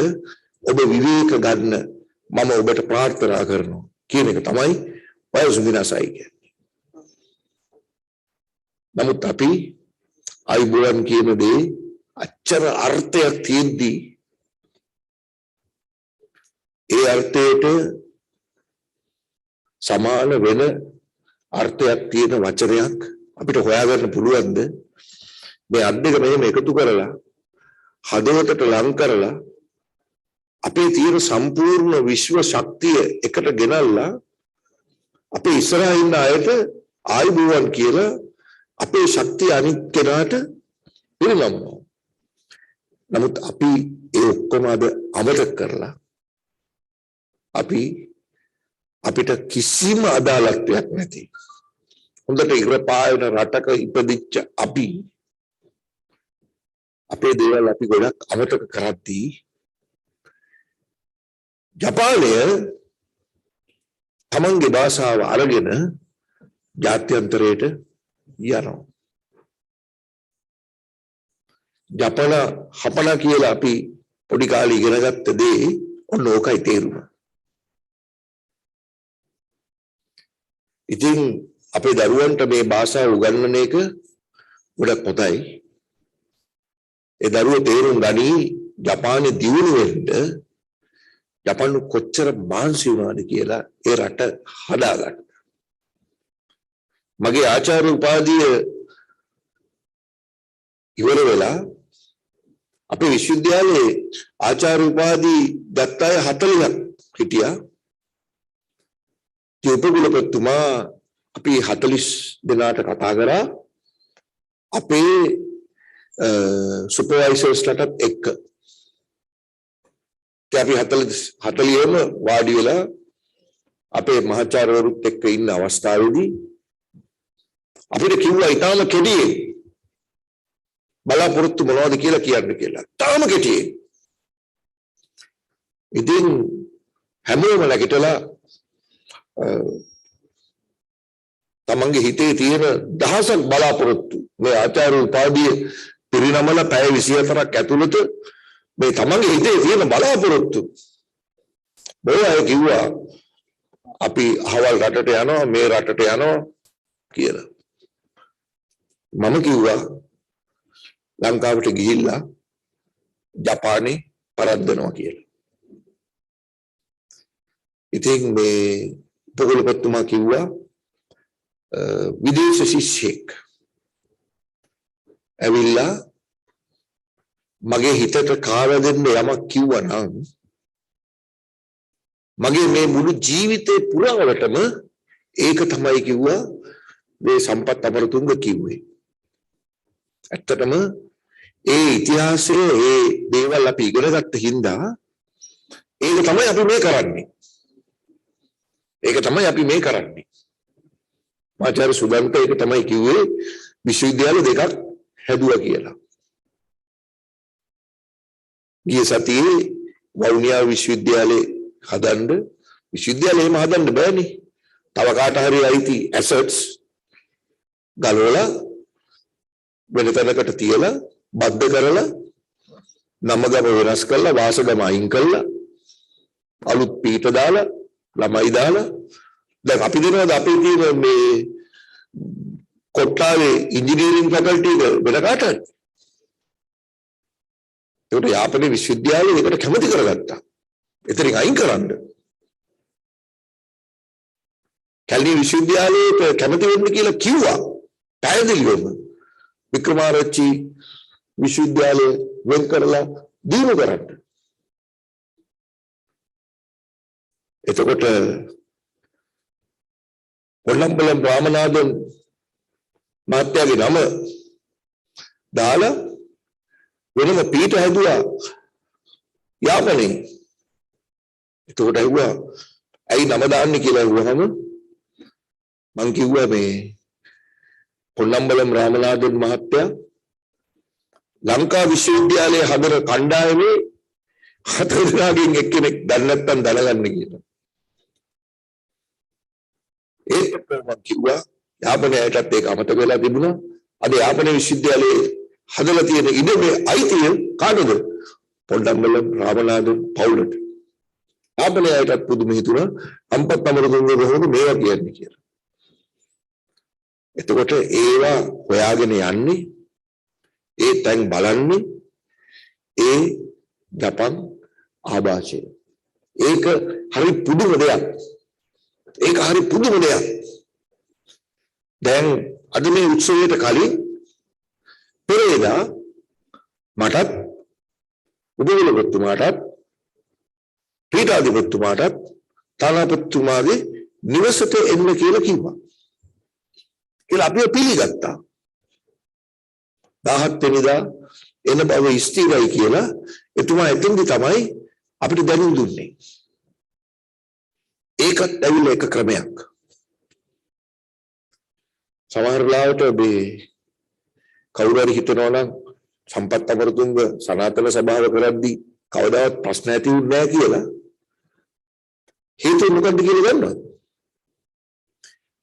ඔබ විවේක ගන්න මම ඔබට ප්‍රාර්ථනා කරනවා කියන එක තමයි වයසුනසයි කියන්නේ. නමුත් අපි අයිබෝන් කියන දේ අච්චර අර්ථයක් තියෙද්දී ඒ අර්ථයට සමාන වෙන අර්ථයක් තියෙන වචනයක් අපිට හොයාගන්න පුළුවන්ද? මේ අත් දෙක මෙහෙම එකතු කරලා හදවතට ලං කරලා අපේ තියෙන සම්පූර්ණ විශ්ව ශක්තිය එකට ගෙනල්ලා අපේ ඉස්සරහා ඉන්න අයට ආයුබෝවන් කියලා අපේ ශක්තිය අනිත් කෙනාට පිරිනමනවා. නමුත් අපි ඒ ඔක්කොම අද අමතක කරලා අපි අපිට කිසිම අදාළත්වයක් නැති හොඳට ඉර පායන රටක ඉපදිච්ච අපි අපේ දේවල් අපි ගොඩක් අමතක කරද්දී ජපානය තමන්ගේ භාෂාව අරගෙන ජාත්‍යන්තරයට යනවා. ජපන හපන කියලා අපි පොඩි කාලේ ඉගෙන ගත්ත දේ ඔන්න ඕකයි තේරුම. ඉතින් අපේ දරුවන්ට මේ භාෂාව උගන්වන එක ගොඩක් හොඳයි. ඒ දරුවෝ තේරුම් ගනි ජපානයේ දියුණු වෙන්න ජපාන කොච්චර මාන්සි වුණාද කියලා ඒ රට හදාගන්න. මගේ ආචාර්ය උපාධිය ඉවර වෙලා අපේ විශ්වවිද්‍යාලයේ ආචාර්ය උපාධි ගත්ත අය 40ක් හිටියා. ඒ උපකුලපතිතුමා අපි 40 දෙනාට කතා කරා අපේ සුපර්වයිසර්ස්ලටත් එක්ක. අපි 40ම වාඩි වෙලා අපේ මහාචාර්යවරුත් එක්ක ඉන්න අවස්ථාවේදී අපිට කිව්වා ඊටාම කෙටියෙන් බලාපොරොත්තු මොනවද කියලා කියන්න කියලා. තාම කෙටියෙන්. ඉතින් හැමෝම නැගිටලා තමන්ගේ හිතේ තියෙන දහසක් බලාපොරොත්තු මේ ආචාර්ය උපාධිය පිරිනමල පැය 24ක් ඇතුළත මේ තමන්ගේ හිතේ තියෙන බලාපොරොත්තු බොහෝ අය කිව්වා අපි අහවල් රටට යනවා මේ රටට යනවා කියලා. මම කිව්වා ලංකාවට ගිහිල්ලා ජපානයේ පරද්දනවා කියලා. ඉතින් මේ පොගොල්පතුමා කිව්වා විදේශ ශිෂ්‍යෙක් ඇවිල්ලා මගේ හිතට කාර දෙන්න යමක් කිව්වා නම් මගේ මේ මුළු ජීවිතේ පුරාවටම ඒක තමයි කිව්වා මේ සම්පත් අමරතුංග කිව්වේ. ඇත්තටම ඒ ඉතිහාසයේ ඒ දේවල් අපි ඉගෙන ගත්ත හින්දා ඒක තමයි අපි මේ කරන්නේ. ඒක තමයි අපි මේ කරන්නේ. ආචාර්ය සුදන්ත ඒක තමයි කිව්වේ විශ්වවිද්‍යාල දෙකක් හැදුවා කියලා. ගිය සතියේ වවුනියා විශ්වවිද්‍යාලේ හදන්න විශ්වවිද්‍යාලේම හදන්න බෑනේ. තව කාට හරි අයිති ඇසට්ස් ගලවලා වෙන තැනකට තියලා බද්ධ කරලා නම ගම වෙනස් කරලා වාසගම අයින් කරලා අලුත් පීඨ දාලා ළමයි දාලා දැන් අපි දෙනවද අපේ තියෙන මේ කොට්ටාවේ ඉංජිනේරින් ෆැකල්ටි එක වෙන කාටද? ඒකට යාපනයේ විශ්වවිද්‍යාලය ඒකට කැමති කරගත්තා. එතනින් අයින් කරන්න. කැලණි විශ්වවිද්‍යාලයට කැමති වෙන්න කියලා කිව්වා. පැහැදිලිවම වික්‍රමාරච්චි විශ්වවිද්‍යාලය වෙන් කරලා දිනු කරන්න. එතකොට පොළඹලම් රාමනාදන් මහත්තයාගේ නම දාලා වෙනම පීඨ හැදුවා යාපනයේ. එතකොට ඇහුවා ඇයි නම දාන්නේ කියලා ඇහුවහම මං කිව්වා මේ පොළඹලම් රාමනාදන් මහත්තයා ලංකා විශ්වවිද්‍යාලයේ හදන කණ්ඩායමේ 4 දෙනාගෙන් එක්කෙනෙක් දැන් නැත්තම් දැනගන්න කියලා. ඒත් මම කිව්වා යාපනයටත් ඒක අමතක වෙලා තිබුණා. අද යාපන විශ්වවිද්‍යාලයේ හදලා තියෙන ඉඩමේ අයිතිය කාටද? පොළඹලම් රාමනාදන් පවුලට. යාපනයටත් පුදුම හිතුණා සම්පත් අමරතුංග කොහොමද මේවා කියන්නේ කියලා. එතකොට ඒවා හොයාගෙන යන්නේ ඒ තැන් බලන්නේ ඒ ජපන් ආభాෂය. ඒක හරි පුදුම දෙයක්. ඒක හරි පුදුම දෙයක්. දැන් අද මේ උත්සවයට කලින් පෙරේදා මටත් උපවිලපතිතුමාටත් පීඨාධිපතිතුමාටත් තානාපතිතුමාගේ නිවසට එන්න කියලා කිව්වා. කියලා අපි පිළිගත්තා. 17 වෙනිදා එන බව ස්ථිරයි කියලා එතුමා එතෙන්දි තමයි අපිට දැනුම් දුන්නේ. ඒකත් ඇවිල්ලා එක ක්‍රමයක්. සමහර වෙලාවට මේ කවුරු හරි හිතනවා නම් සම්පත් අමරතුංග සනාතන සභාව කරද්දී කවදාවත් ප්‍රශ්න ඇති වුණේ නැහැ කියලා. හේතුව මොකක්ද කියලා දන්නවද?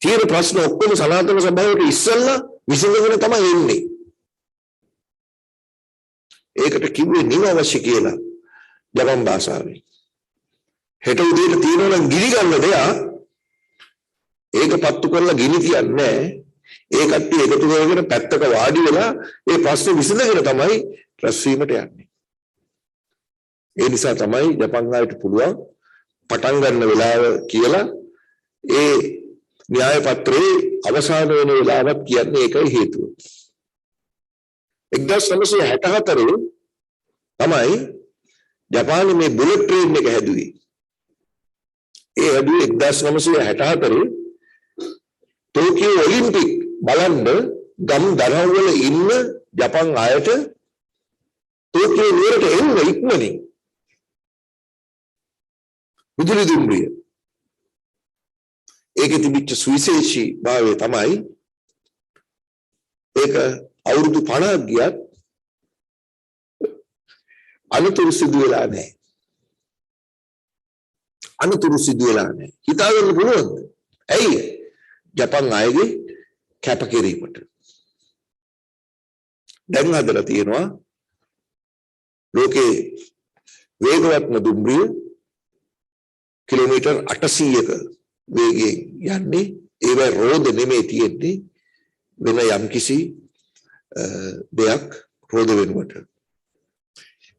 තියෙන ප්‍රශ්න ඔක්කොම සනාතන සභාවට ඉස්සෙල්ලා විසඳගෙන තමයි එන්නේ. ඒකට කිව්වේ නිවවශ්‍ය කියලා ජපන් භාෂාවෙන්. හෙට උදේට තියෙනවා නම් ගිනි ගන්න දෙයක් ඒක පත්තු කරලා ගිනි තියන්නේ ඒ කට්ටිය එකතු කරගෙන පැත්තක වාඩි වෙලා ඒ ප්‍රශ්නේ විසඳගෙන තමයි රැස් වීමට යන්නේ. ඒ නිසා තමයි ජපන් ආයත පුළුවන් පටන් ගන්න වෙලාව කියලා ඒ න්‍යාය පත්‍රයේ අවසාන වෙන වෙලාවක් කියන්නේ ඒකයි හේතුව. 1964 තමයි ජපානයේ මේ බුලට් ට්‍රේන් එක හැදුවේ. ඒ හැදුවේ 1964 ටෝකියෝ ඔලිම්පික් බලන්න ගම් දරවල ඉන්න ජපන් අයට ටෝකියෝ නුවරට එන්න ඉක්මනින් විදුලි දුම්රිය. ඒකේ තිබිච්ච සුවිශේෂී භාවය තමයි ඒක අවුරුදු 50ක් ගියත් අනුතුරු සිදු වෙලා නැහැ. අනුතුරු සිදු වෙලා නැහැ. හිතාගන්න පුළුවන්ද? ඇයි? ජපන් අයගේ කැපකිරීමට. දැන් හදලා තියෙනවා ලෝකේ වේගවත්ම දුම්රිය කිලෝමීටර් 800ක වේගයෙන් යන්නේ. ඒව රෝද නෙමෙයි තියෙන්නේ වෙන යම්කිසි දෙයක් රෝද වෙනුවට.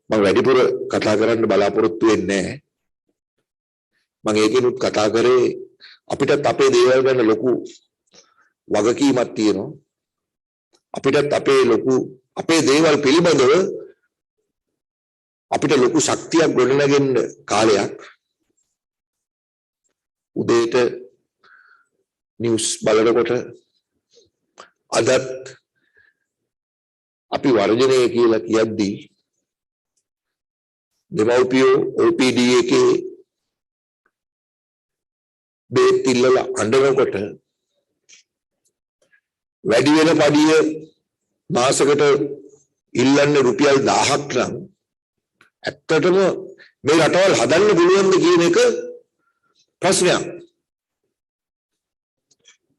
මම වැඩිපුර කතා කරන්න බලාපොරොත්තු වෙන්නේ නැහැ. මම ඒකෙනුත් කතා කරේ අපිටත් අපේ දේවල් ගැන ලොකු වගකීමක් තියෙනවා. අපිටත් අපේ දේවල් පිළිබඳව අපිට ලොකු ශක්තියක් ගොඩනගෙන්න කාලයක්. උදේට නිවුස් බලනකොට අදත් අපි වර්ජනය කියලා කියද්දී දෙමව්පියෝ OPD එකේ බේත් ඉල්ලලා අඬනකොට වැඩි වෙන පඩිය මාසෙකට ඉල්ලන්නේ රුපියල් 1000ක් නම් ඇත්තටම මේ රටවල් හදන්න පුළුවන්ද කියන එක ප්‍රශ්නයක්.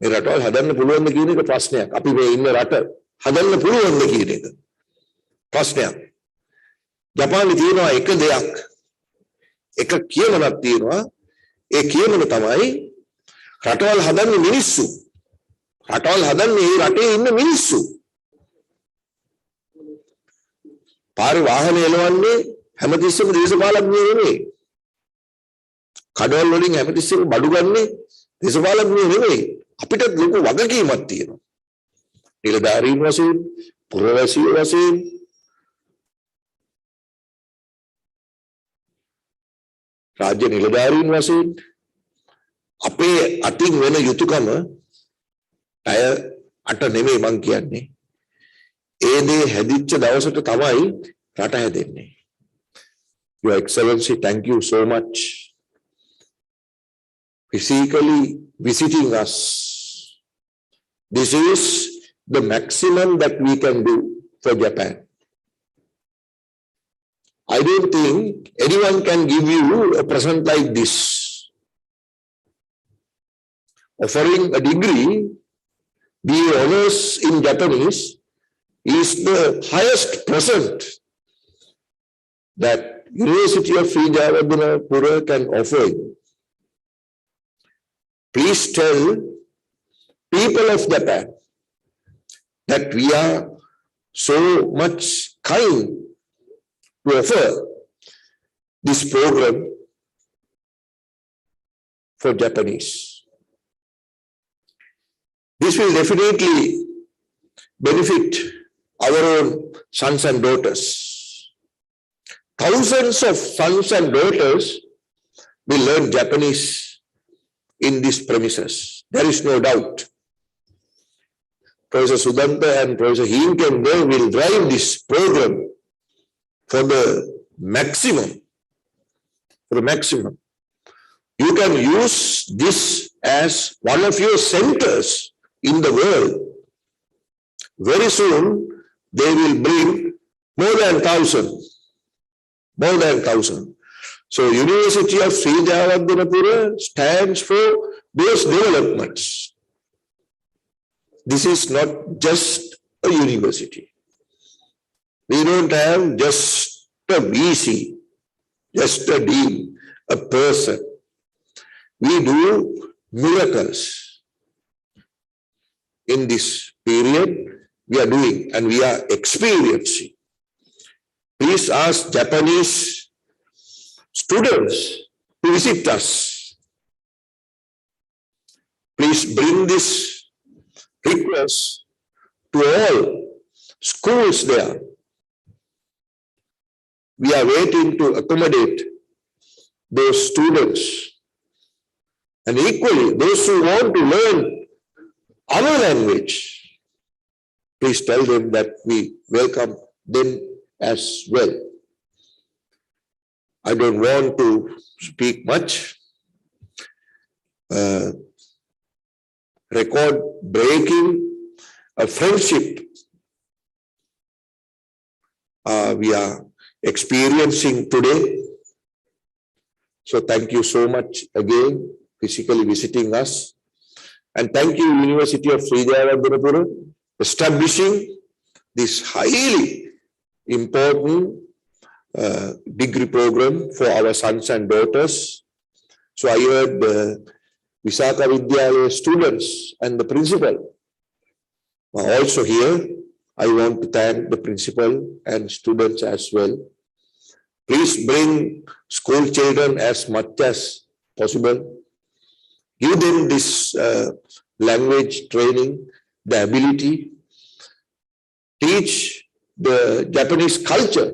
මේ රටවල් හදන්න පුළුවන්ද කියන එක ප්‍රශ්නයක්. අපි මේ ඉන්න රට හදන්න පුළුවන්ද කියන එක ප්‍රශ්නයක්. ජපානයේ තියෙනවා එක දෙයක්. එක කියමනක් තියෙනවා. ඒ කියමන තමයි රටවල් හදන්නේ මිනිස්සු. රටවල් හදන්නේ මේ රටේ ඉන්න මිනිස්සු. පාරේ වාහන එලවන්නේ හැමතිස්සෙම දේශපාලඥයෝ නෙමෙයි. කඩවල් වලින් හැමතිස්සෙම බඩු ගන්නේ දේශපාලඥයෝ නෙමෙයි. අපිට ලොකු වගකීමක් තියෙනවා. නිලධාරීන් වශයෙන්, පුරවැසියෝ වශයෙන් රාජ්‍ය නිලධාරීන් වශයෙන් අපේ අතින් වෙන යුතුයකම අය අට නෙමෙයි මං කියන්නේ. ඒ දේ හැදිච්ච දවසට තමයි රට හැදෙන්නේ. Your Excellency, thank you so much physically visiting us. This is the maximum that we can do for Japan. I don't think anyone can give you a present like this. Offering a degree, BA honors in Japanese, is the highest present that University of Jayewardenepura can offer you. Please tell people of Japan that we are so much kind to offer this program for Japanese. This will definitely benefit our own sons and daughters. Thousands of sons and daughters will learn Japanese in these premises. There is no doubt. Professor Sudanta and Professor Hinkende will drive this program for the maximum. You can use this as one of your centers in the world. Very soon, they will bring more than 1,000. So University of Sri Jayewardenepura stands for those developments. This is not just a university. We don't have just a VC, just a dean, a person. We do miracles. In this period, we are doing and we are experiencing. Please ask Japanese students to visit us. Please bring this request to all schools there. We are waiting to accommodate those students. And equally, those who want to learn our language, please tell them that we welcome them as well. I don't want to speak much. Record breaking a friendship we are experiencing today. So thank you so much again, physically visiting us. And thank you, University of Sri Jayewardenepura, establishing this highly important degree program for our sons and daughters. So I heard Visakha Vidyalaya students and the principal are also here. I want to thank the principal and students as well. Please bring school children as much as possible. Give them this language training, the ability. Teach the Japanese culture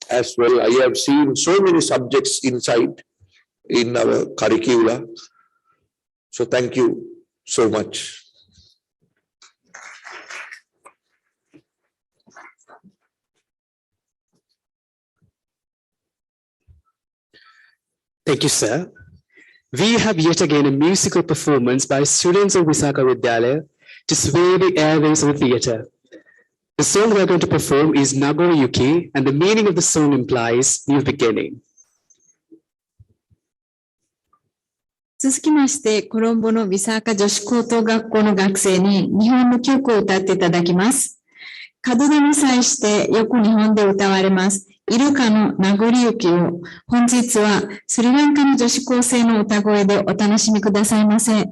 as well. I have seen so many subjects inside in our curricula. So thank you so much. Thank you, sir. We have yet again a musical performance by students of Visakha Vidyalaya to sway the airways of the theatre. The song we are going to perform is Nagore Yuki, and the meaning of the song implies new beginning. 続きまして、コロンボのビサーカ女子高等学校の学生に日本の曲を歌っていただきます。門出に際してよく日本で歌われます。イルカの名残雪を本日はスリランカの女子高生の歌声でお楽しみくださいませ。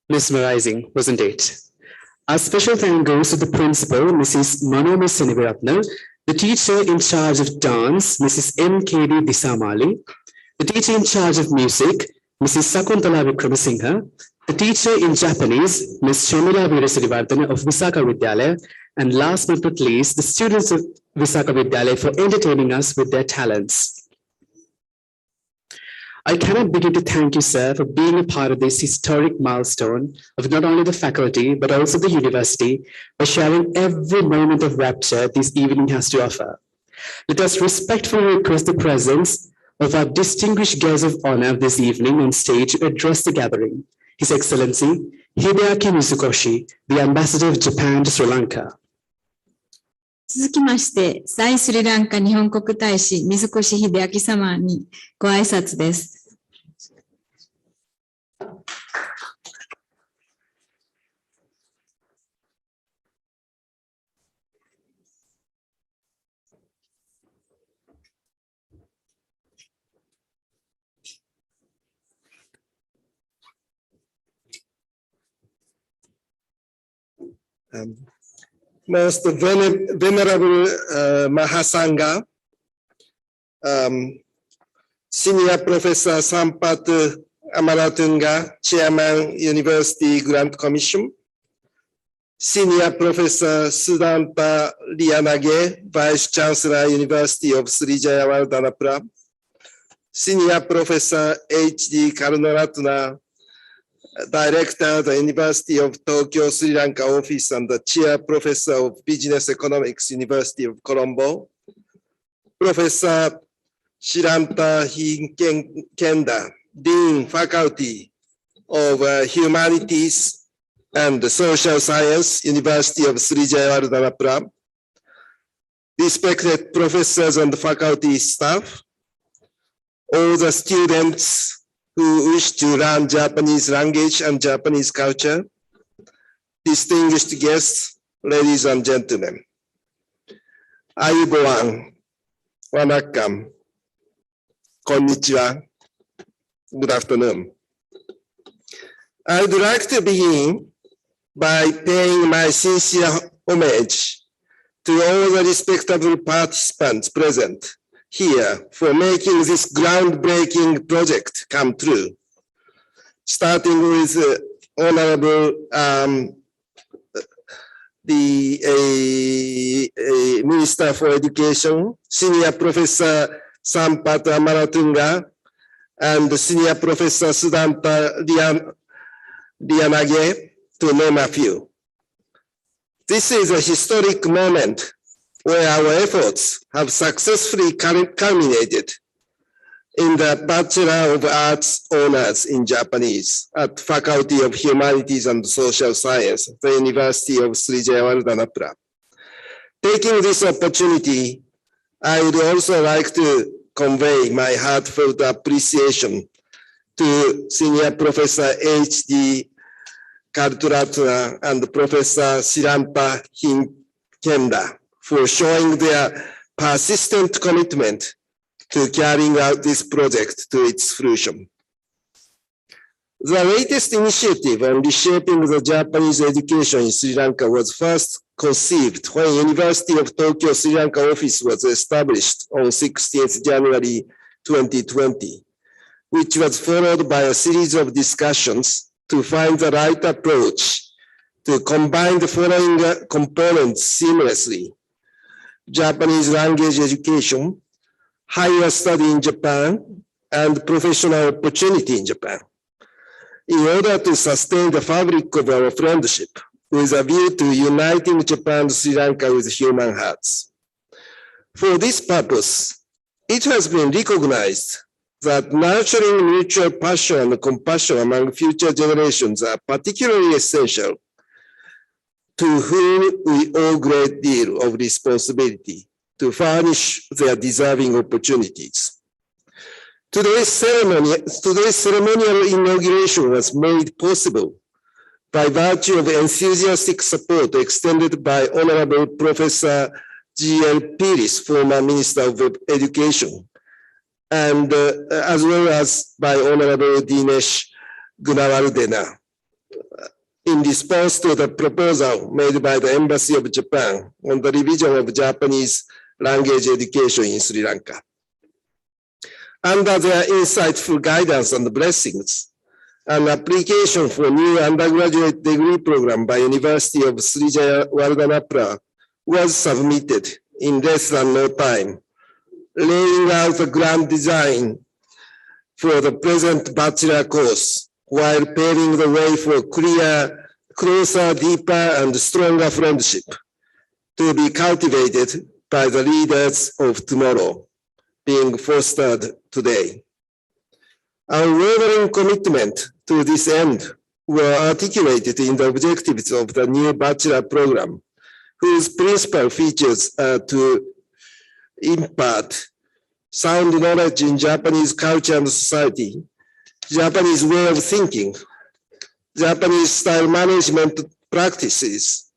Mesmerizing, wasn't it? Our special thanks goes to the principal, Mrs. Manomi Seniviratna, the teacher in charge of dance, Mrs. M.K.D. Disamali, the teacher in charge of music, Mrs. Sakuntala Vikramasinghe, the teacher in Japanese, Ms. Shamila Veerasirivardhana of Visakha Vidyalaya, and last but not least, the students of Visakha Vidyalaya for entertaining us with their talents. I cannot begin to thank you, sir, for being a part of this historic milestone of not only the faculty, but also the university, by sharing every moment of rapture this evening has to offer. Let us respectfully request the presence of our distinguished guest of honor this evening on stage to address the gathering, His Excellency Hideaki Mizukoshi, the Ambassador of Japan to Sri Lanka. 続きまして、在スリランカ日本国大使水越秀明様にご挨拶です。Most venerable Mahasangha, Senior Professor Sampat Amaratunga, Chairman, University Grant Commission, Senior Professor Sudanta Lianage, Vice Chancellor, University of Sri Jayewardenepura, Senior Professor H.D. Karunaratna, Director of the University of Tokyo, Sri Lanka office and the Chair Professor of Business Economics, University of Colombo, Professor Shiranta Kenda, Dean Faculty of Humanities and Social Science, University of Sri Jayewardenepura, respected professors and faculty staff, all the students who wish to learn Japanese language and Japanese culture, distinguished guests, ladies and gentlemen. Ayubowan, Wanakam, Konnichiwa, good afternoon. I'd like to begin by paying my sincere homage to all the respectable participants present here for making this groundbreaking project come true. Starting with Honorable Minister for Education, Senior Professor Sampat Amaratunga, and Senior Professor Sudanta Lianage, to name a few. This is a historic moment where our efforts have successfully culminated in the Bachelor of Arts honors in Japanese at Faculty of Humanities and Social Science, the University of Sri Jayewardenepura. Taking this opportunity, I would also like to convey my heartfelt appreciation to Senior Professor H.D. Karunaratna and Professor Shiranta Kenda for showing their persistent commitment to carrying out this project to its fruition. The latest initiative on reshaping the Japanese education in Sri Lanka was first conceived when University of Tokyo Sri Lanka office was established on 16th January 2020, which was followed by a series of discussions to find the right approach to combine the following components seamlessly: Japanese language education, higher study in Japan, and professional opportunity in Japan, in order to sustain the fabric of our friendship with a view to uniting Japan and Sri Lanka with human hearts. For this purpose, it has been recognized that nurturing mutual passion and compassion among future generations are particularly essential, to whom we owe a great deal of responsibility to furnish their deserving opportunities. Today's ceremonial inauguration was made possible by virtue of enthusiastic support extended by Honorable Professor G.L. Piris, former Minister of Education, and as well as by Honorable Dinesh Gunawardena, in response to the proposal made by the Embassy of Japan on the revision of Japanese language education in Sri Lanka. Under their insightful guidance and blessings, an application for new undergraduate degree program by University of Sri Jayewardenepura was submitted in less than no time, laying out the grand design for the present bachelor course, while paving the way for closer, deeper, and stronger friendship to be cultivated by the leaders of tomorrow, being fostered today. Our unwavering commitment to this end were articulated in the objectives of the new bachelor program, whose principal features are to impart sound knowledge in Japanese culture and society, Japanese way of thinking, Japanese style management practices,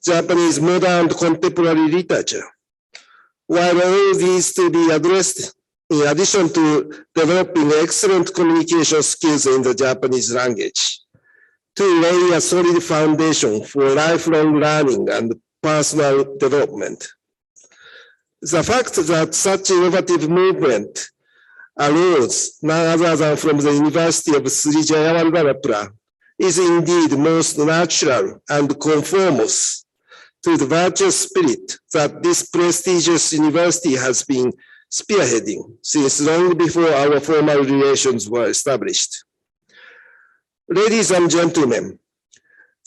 Japanese modern contemporary literature. While all these to be addressed in addition to developing excellent communication skills in the Japanese language, to lay a solid foundation for lifelong learning and personal development. The fact that such innovative movement arose none other than from the University of Sri Jayewardenepura is indeed most natural and conforms to the virtuous spirit that this prestigious university has been spearheading since long before our formal relations were established. Ladies and gentlemen,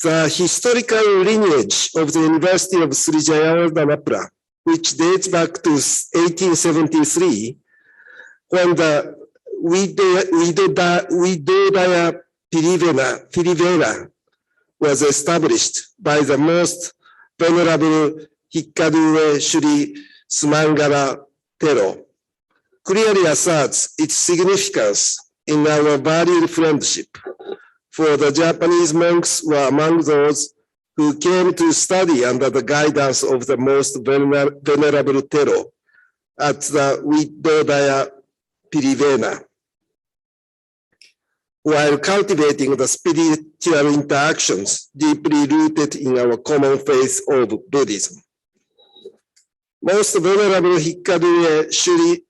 the historical lineage of the University of Sri Jayewardenepura, which dates back to 1873, when the Vidodaya was established by the most venerable Hikkaduwe Shri Sumangala Tero, clearly asserts its significance in our valued friendship, for the Japanese monks were among those who came to study under the guidance of the most venerable Tero at the Vidodaya Pirivena, while cultivating the spiritual interactions deeply rooted in our common faith of Buddhism. Most venerable Hikkaduwe Sri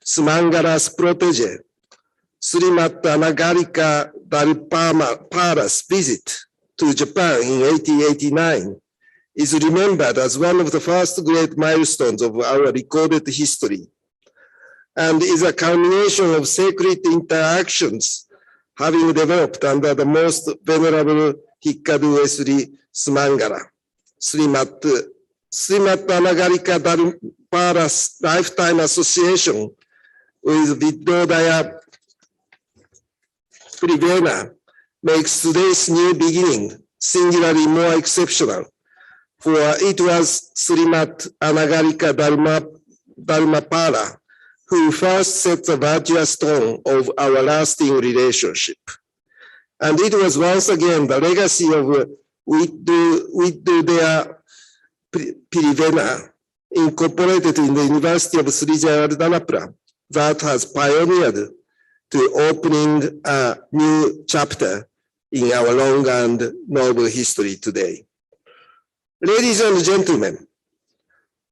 Sumangala's protege, Srimat Anagarika Dalpara's visit to Japan in 1889 is remembered as one of the first great milestones of our recorded history, and is a culmination of sacred interactions having developed under the most venerable Hikkaduwe Sri Sumangala. Srimat Anagarika Dalpara's lifetime association with Vidodaya Pirivena makes today's new beginning singularly more exceptional, for it was Srimat Anagarika Dalmapara who first set the virtuous tone of our lasting relationship. And it was once again the legacy of Vidodaya Pirivena, incorporated in the University of Sri Jayewardenepura, that has pioneered to opening a new chapter in our long and noble history today. Ladies and gentlemen,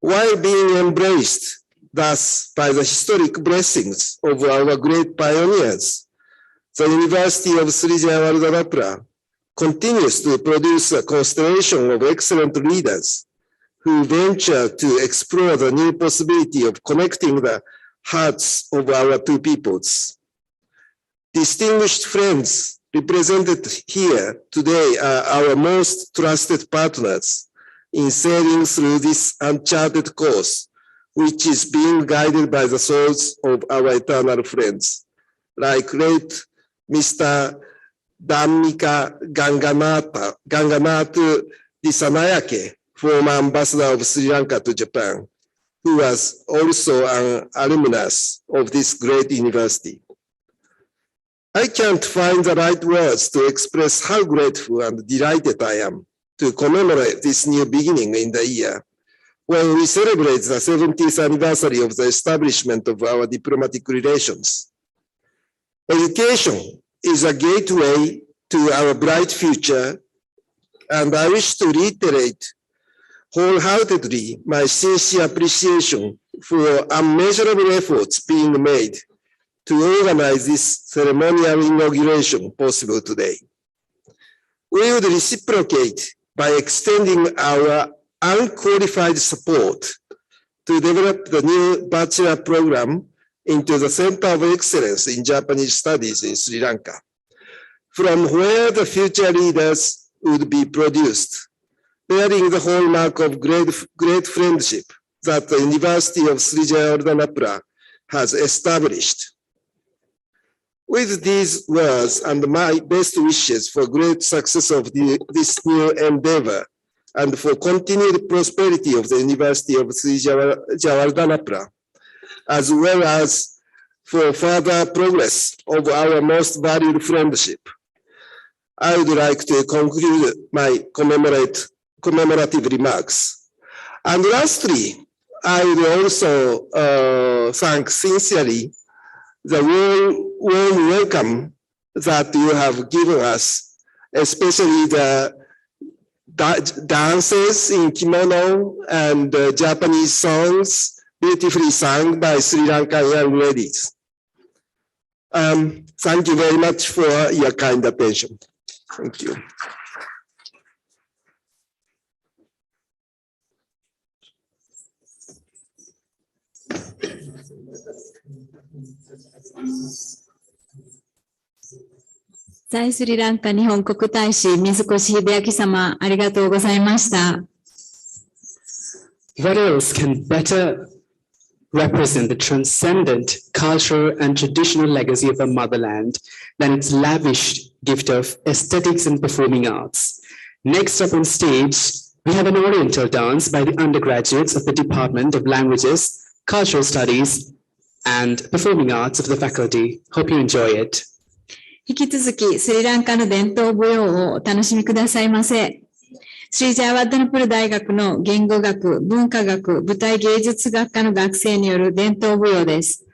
while being embraced thus by the historic blessings of our great pioneers, the University of Sri Jayewardenepura continues to produce a constellation of excellent leaders who venture to explore the new possibility of connecting the hearts of our two peoples. Distinguished friends represented here today are our most trusted partners in sailing through this uncharted course, which is being guided by the souls of our eternal friends, like late Mr. Dhammika Ganganathu Disanayake, former ambassador of Sri Lanka to Japan, who was also an alumnus of this great university. I can't find the right words to express how grateful and delighted I am to commemorate this new beginning in the year when we celebrate the 70th anniversary of the establishment of our diplomatic relations. Education is a gateway to our bright future, and I wish to reiterate wholeheartedly my sincere appreciation for unmeasurable efforts being made to organize this ceremonial inauguration possible today. We would reciprocate by extending our unqualified support to develop the new bachelor program into the Center of Excellence in Japanese Studies in Sri Lanka, from where the future leaders would be produced, bearing the hallmark of great friendship that the University of Sri Jayewardenepura has established. With these words and my best wishes for great success of this new endeavor and for continued prosperity of the University of Sri Jayewardenepura, as well as for further progress of our most valued friendship, I would like to conclude my commemorative remarks. And lastly, I would also thank sincerely the warm welcome that you have given us, especially the dances in kimono and Japanese songs beautifully sung by Sri Lankan young ladies. Thank you very much for your kind attention. Thank you.在スリランカ日本国大使水越秀明様、ありがとうございました。What else can better represent the transcendent cultural and traditional legacy of our motherland than its lavish gift of aesthetics and performing arts? Next up on stage, we have an Oriental dance by the undergraduates of the Department of Languages, Cultural Studies, and Performing Arts of the faculty. Hope you enjoy it. 引き続きスリランカの伝統舞踊をお楽しみくださいませ。スリジャーワッダナプル大学の言語学、文化学、舞台芸術学科の学生による伝統舞踊です。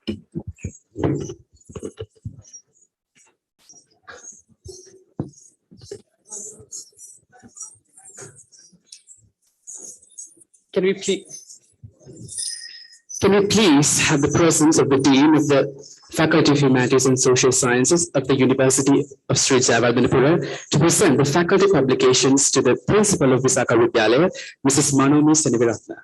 Can we please have the presence of the Dean of the Faculty of Humanities and Social Sciences of the University of Sri Jayewardenepura to present the faculty publications to the Principal of Visakha Vidyalaya, Mrs. Manomi Seneviratna.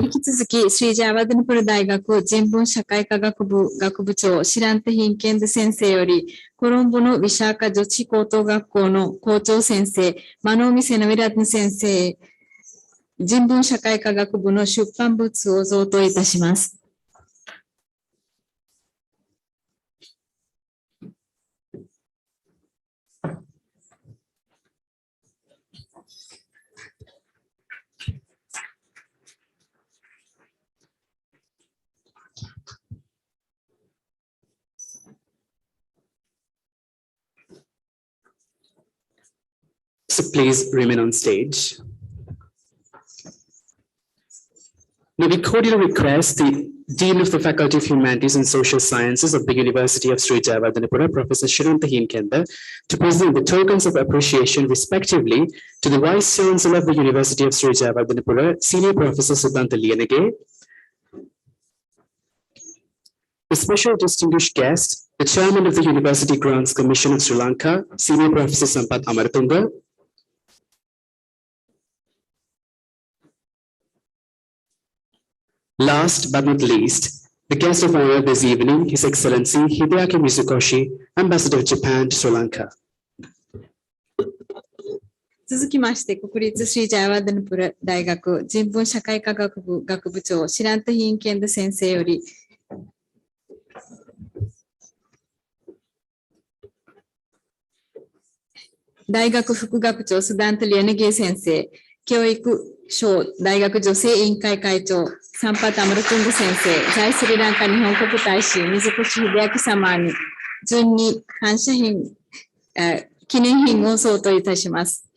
引き続き、スリージャーワーデンプル大学人文社会科学部学部長、シランテヒンケンド先生より、コロンボのヴィシャーカ女子高等学校の校長先生、マノーミセナウィラット先生、人文社会科学部の出版物を贈答いたします。So please remain on stage. Now we cordially request the Dean of the Faculty of Humanities and Social Sciences of the University of Sri Jayewardenepura, Professor Shiranta Hinkenda, to present the tokens of appreciation respectively to the Vice Chancellor of the University of Sri Jayewardenepura, Senior Professor Sudhanta Liyanage, the special distinguished guest, the Chairman of the University Grants Commission of Sri Lanka, Senior Professor Sampath Amaratunga, last but not least, the guest of honor this evening, His Excellency Hideaki Mizukoshi, Ambassador of Japan to Sri Lanka. 続きまして、国立スリージャヤワーデンプラ大学人文社会科学部学部長、シランテヒンケンド先生より、大学副学長、スダントリアネゲー先生、教育省大学女性委員会会長、サンパタムルクング先生、在スリランカ日本国大使、水越秀明様に順に感謝品、記念品を贈答いたします。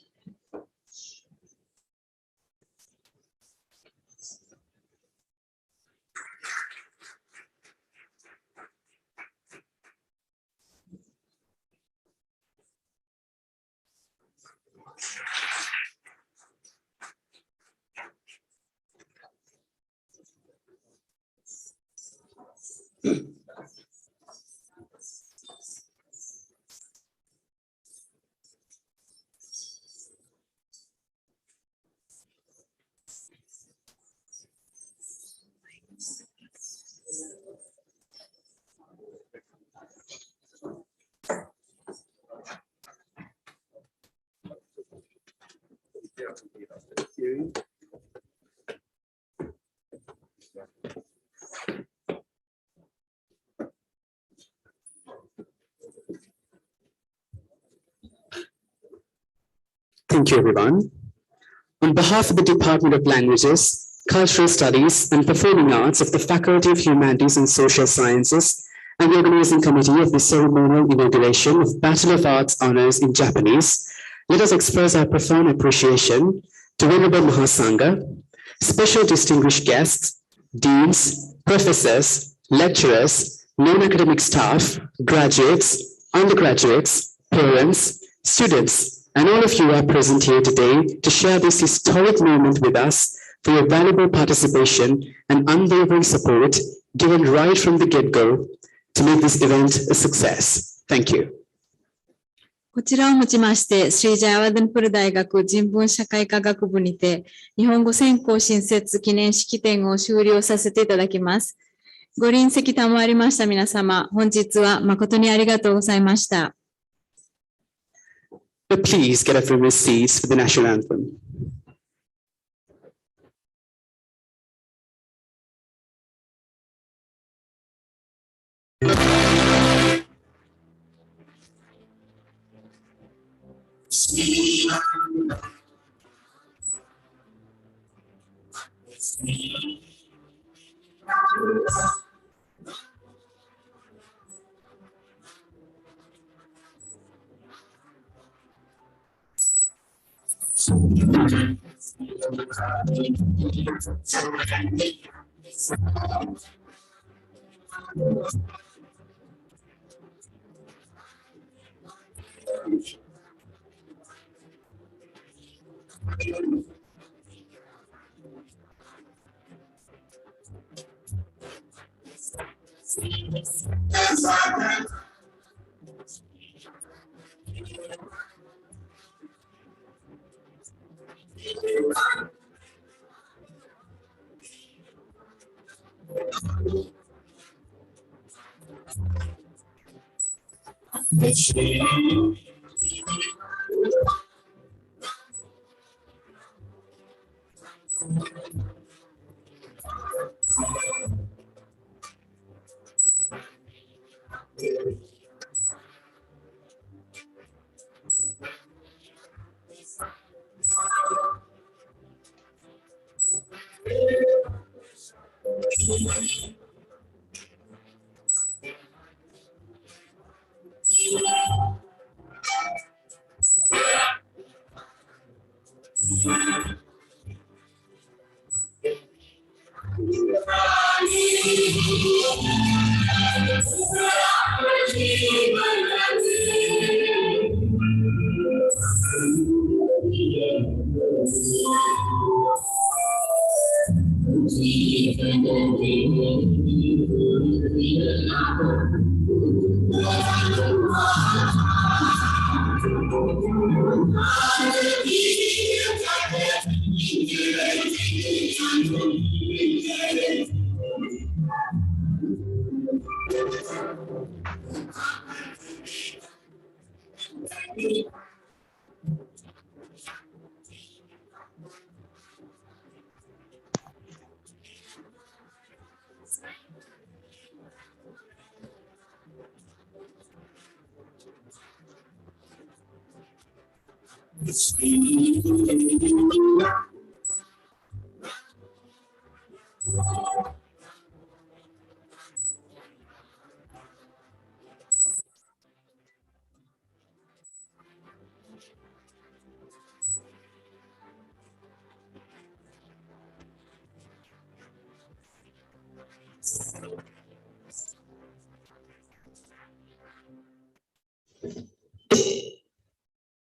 Thank you, everyone. On behalf of the Department of Languages, Cultural Studies and Performing Arts of the Faculty of Humanities and Social Sciences and the Organizing Committee of the Ceremonial Inauguration of Bachelor of Arts Honors in Japanese, let us express our profound appreciation to Venerable Mahasangha, special distinguished guests, deans, professors, lecturers, non-academic staff, graduates, undergraduates, parents, students, and all of you are present here today to share this historic moment with us for your valuable participation and unwavering support given right from the get-go to make this event a success. Thank you. こちらをもちまして、スリージャヤワーデンプル大学人文社会科学部にて、日本語専攻新設記念式典を終了させていただきます。ご臨席賜りました皆様、本日は誠にありがとうございました。But please get up from your seats for the national anthem.